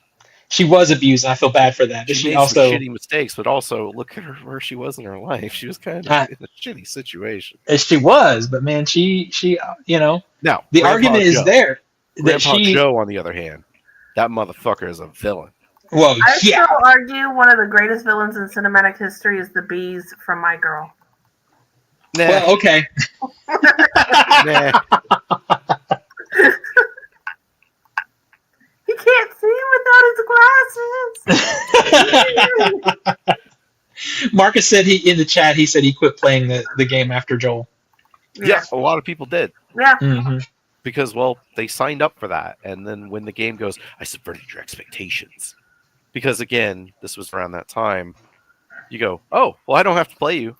She was abused, and I feel bad for that. But she made also some shitty mistakes, but also look at her where she was in her life. She was kind of in a shitty situation. She was, but man, she now the argument is there. Grandpa Joe, on the other hand, that motherfucker is a villain. Well, I still argue one of the greatest villains in cinematic history is the bees from My Girl. Nah. Well, okay. Nah. He can't see without his glasses. Marcus said in the chat he quit playing the game after Joel. Yeah, a lot of people did. Yeah. Mm-hmm. Because, well, they signed up for that. And then when the game goes, I subverted your expectations. Because, again, this was around that time. You go, oh, well, I don't have to play you.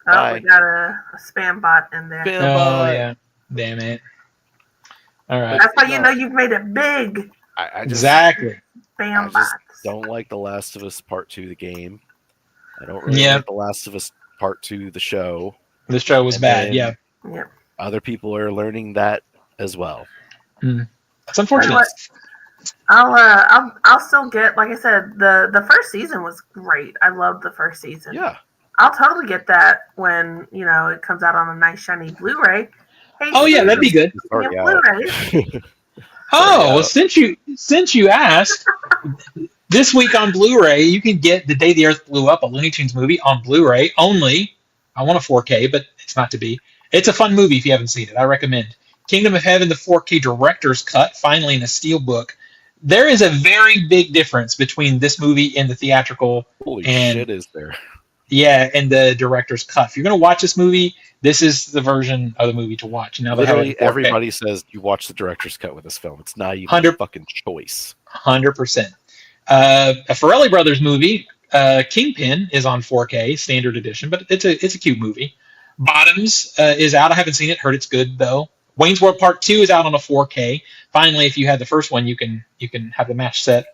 Oh, Bye. we got a spam bot in there. Yeah. Damn it. All right. That's why you know you've made it big. I exactly. Spam I bots. don't like The Last of Us Part 2, the game. I don't really like The Last of Us Part 2, the show. The show was bad, yeah. Yep. Other people are learning that as well. That's unfortunate. I'll still get, like I said, the first season was great. I loved the first season. Yeah. I'll totally get that when, it comes out on a nice shiny Blu-ray. Hey, oh yeah, that'd be good. Blu-ray. Well, since you asked, this week on Blu-ray, you can get The Day the Earth Blew Up, a Looney Tunes movie, on Blu-ray only. I want a 4K, but it's not to be. It's a fun movie if you haven't seen it. I recommend. Kingdom of Heaven, the 4K director's cut, finally in a steelbook. There is a very big difference between this movie and the theatrical. Holy shit, is there? Yeah, and the director's cut. If you're going to watch this movie, this is the version of the movie to watch. Now, literally everybody says you watch the director's cut with this film. It's not even a fucking choice. 100%. A Farrelly Brothers movie, Kingpin, is on 4K standard edition, but it's a cute movie. Bottoms is out. I haven't seen it. Heard it's good though. Wayne's World Part 2 is out on a 4K. Finally, if you had the first one, you can have the match set.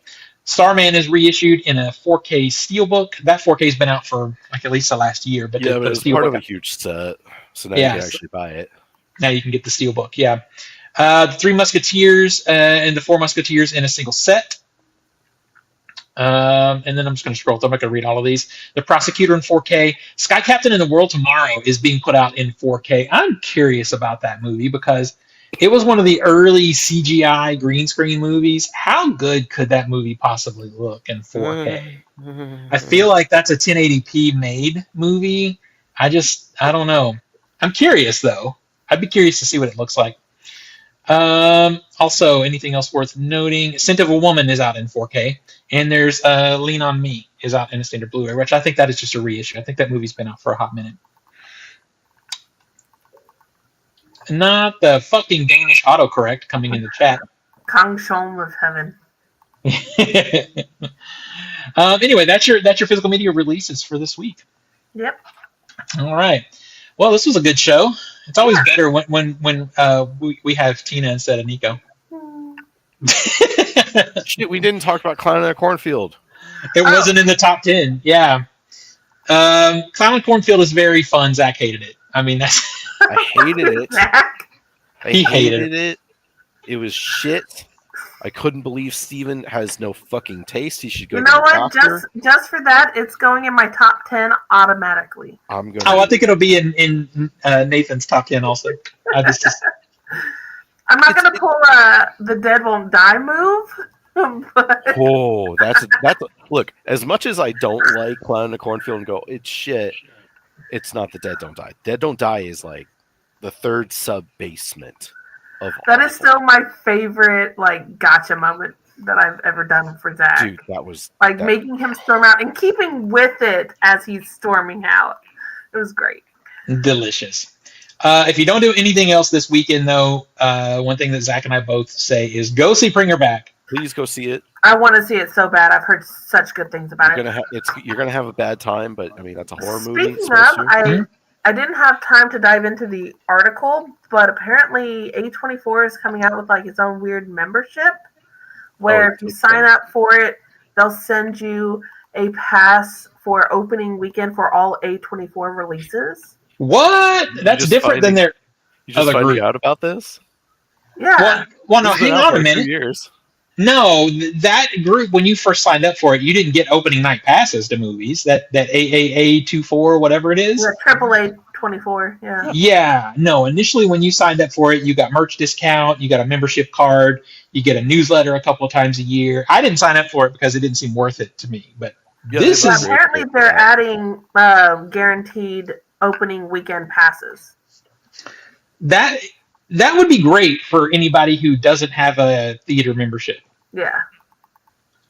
Starman is reissued in a 4K steelbook. That 4K has been out for like at least the last year, but Yeah, they but put it a was part of steelbook a out. huge set, so now you can actually buy it. Now you can get the steelbook. Yeah, the Three Musketeers and the Four Musketeers in a single set. And then I'm just going to scroll through. I'm not going to read all of these. The Prosecutor in 4K. Sky Captain and the World Tomorrow is being put out in 4K. I'm curious about that movie because it was one of the early CGI green screen movies. How good could that movie possibly look in 4K? I feel like that's a 1080p made movie. I don't know. I'm curious though. I'd be curious to see what it looks like. Also, anything else worth noting? Scent of a Woman is out in 4K, and there's Lean on Me is out in a standard Blu-ray, which I think that is just a reissue. I think that movie's been out for a hot minute. Not the fucking Danish autocorrect coming in the chat. Kang Shom of Heaven. Anyway, that's your physical media releases for this week. Yep. All right. Well, this was a good show. It's always better when we have Tina instead of Nico. Shit, we didn't talk about Clown in a Cornfield. It wasn't in the top 10. Yeah. Clown in Cornfield is very fun. Zach hated it. I mean, I hated it. Zach? He hated it. It was shit. I couldn't believe Steven has no fucking taste. He should go to the doctor. Just for that, it's going in my top 10 automatically. I'm gonna. I think it'll be in Nathan's top 10 also. I'm not going to pull the Dead Won't Die move. But... Oh, that's look. As much as I don't like Clown in the Cornfield and go, it's shit. It's not the Dead Don't Die. Dead Don't Die is like the third sub basement of. That is still my favorite like gotcha moment that I've ever done for Zach. Dude, that was like making him storm out and keeping with it as he's storming out. It was great. Delicious. If you don't do anything else this weekend, though, one thing that Zach and I both say is go see Bring Her Back. Please go see it. I want to see it so bad. I've heard such good things about it. You're gonna have a bad time, but I mean that's a horror movie. Speaking of, I didn't have time to dive into the article, but apparently A24 is coming out with like its own weird membership, where if you sign up for it, they'll send you a pass for opening weekend for all A24 releases. What? That's different than their You just finding out about this? Yeah. Well, no, hang on a minute. 2 years. No, that group, when you first signed up for it, you didn't get opening night passes to movies. That AAA 24, whatever it is. Yeah, AAA 24, yeah. Yeah, no. Initially, when you signed up for it, you got merch discount, you got a membership card, you get a newsletter a couple of times a year. I didn't sign up for it because it didn't seem worth it to me. But this is apparently they're adding guaranteed opening weekend passes. That would be great for anybody who doesn't have a theater membership. Yeah.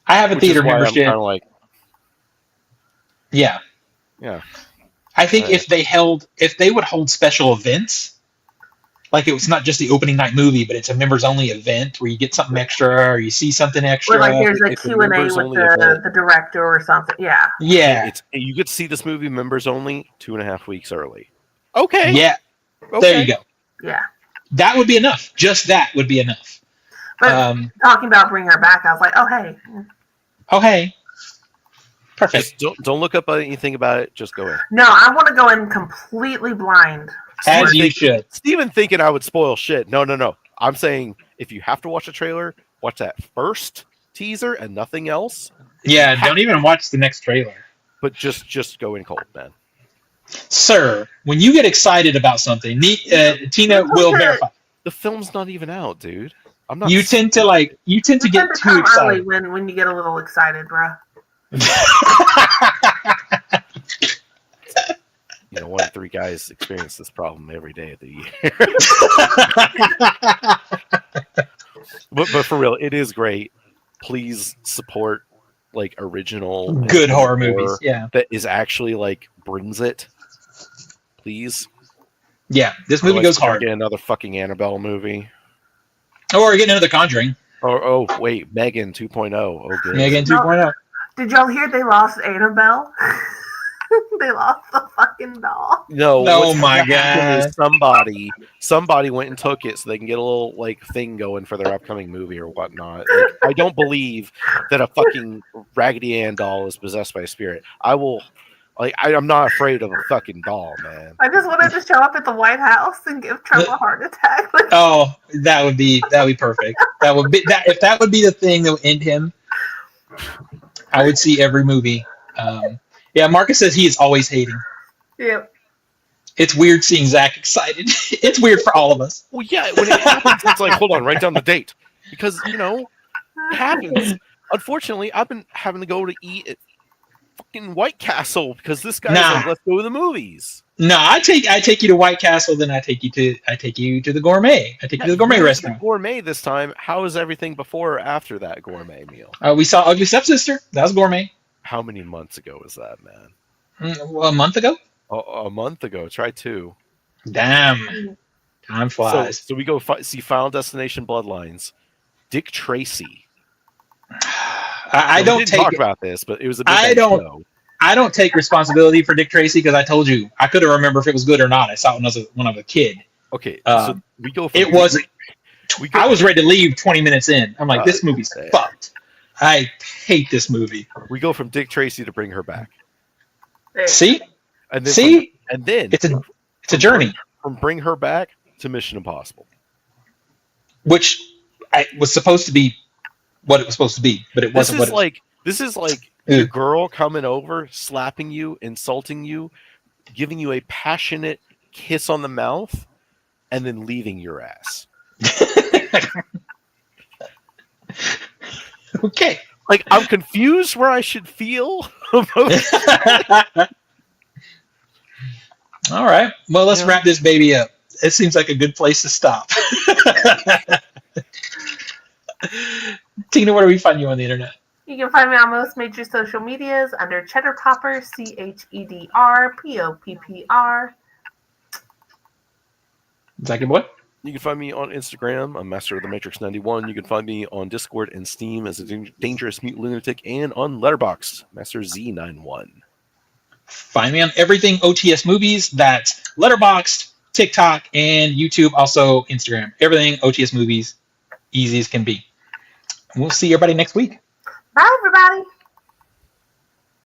I have a theater membership. I'm kind of like, yeah. I think if they would hold special events, like it was not just the opening night movie, but it's a members only event where you get something extra or you see something extra. Or like there's a Q&A with the director or something. Yeah. Yeah. You get to see this movie members only 2.5 weeks early. Okay. Yeah. Okay. There you go. Yeah. That would be enough. Just that would be enough. But talking about Bring Her Back, I was like, oh, hey. Oh, hey. Perfect. Just don't look up anything about it. Just go in. No, I want to go in completely blind. As you should. Steven thinking I would spoil shit. No. I'm saying if you have to watch a trailer, watch that first teaser and nothing else. Yeah, don't even watch the next trailer. But just go in cold, man. Sir, when you get excited about something, Tina will verify. The film's not even out, dude. I'm not. You tend to get too excited when you get a little excited, bro. You know, 1 in 3 guys experience this problem every day of the year. but for real, it is great. Please support like original good horror movies. Yeah, that is actually like brings it. Please. Yeah, this movie goes hard. Get another fucking Annabelle movie. Or get another Conjuring. Oh wait, Megan 2.0. Oh, good. Megan 2.0. Did y'all hear they lost Annabelle? They lost the fucking doll. No, Oh what's my happened is God. somebody went and took it so they can get a little like thing going for their upcoming movie or whatnot. Like, I don't believe that a fucking Raggedy Ann doll is possessed by a spirit. I'm not afraid of a fucking doll, man. I just wanted to show up at the White House and give Trump a heart attack. Oh, that would be perfect. That would be that if that would be the thing that would end him. I would see every movie. Yeah, Marcus says he is always hating. Yep. It's weird seeing Zach excited. It's weird for all of us. Well, yeah, when it happens, it's like, hold on, write down the date. Because, it happens. Unfortunately, I've been having to go to eat at fucking White Castle because this guy's like, let's go to the movies. No, I take you to White Castle, then I take you to the gourmet. I take you to the gourmet restaurant. Gourmet this time. How is everything before or after that gourmet meal? We saw Ugly Stepsister. That was gourmet. How many months ago was that, man? A month ago. A month ago. Try 2. Damn, time flies. So we go see Final Destination Bloodlines. Dick Tracy. I don't didn't take talk about this, but it was a big I don't take responsibility for Dick Tracy because I told you I couldn't remember if it was good or not. I saw it when I was a kid. Okay, so we go. It wasn't. I was ready to leave 20 minutes in. I'm like, this movie's fucked. I hate this movie. We go from Dick Tracy to Bring Her Back. See, and then it's a journey from Bring Her Back to Mission Impossible, which was supposed to be what it was supposed to be, but it wasn't. This is like your girl coming over, slapping you, insulting you, giving you a passionate kiss on the mouth, and then leaving your ass. Okay. Like, I'm confused where I should feel. All right. Well, let's wrap this baby up. It seems like a good place to stop. Tina, where do we find you on the internet? You can find me on most major social medias under Cheddar Popper, CheddarPoppr. Second boy. You can find me on Instagram. I'm Master of the Matrix 91. You can find me on Discord and Steam as a dangerous mutant lunatic, and on Letterboxd, Master Z91. Find me on everything OTS Movies. That's Letterboxd, TikTok, and YouTube. Also Instagram. Everything OTS Movies, easy as can be. And we'll see everybody next week. Bye, everybody.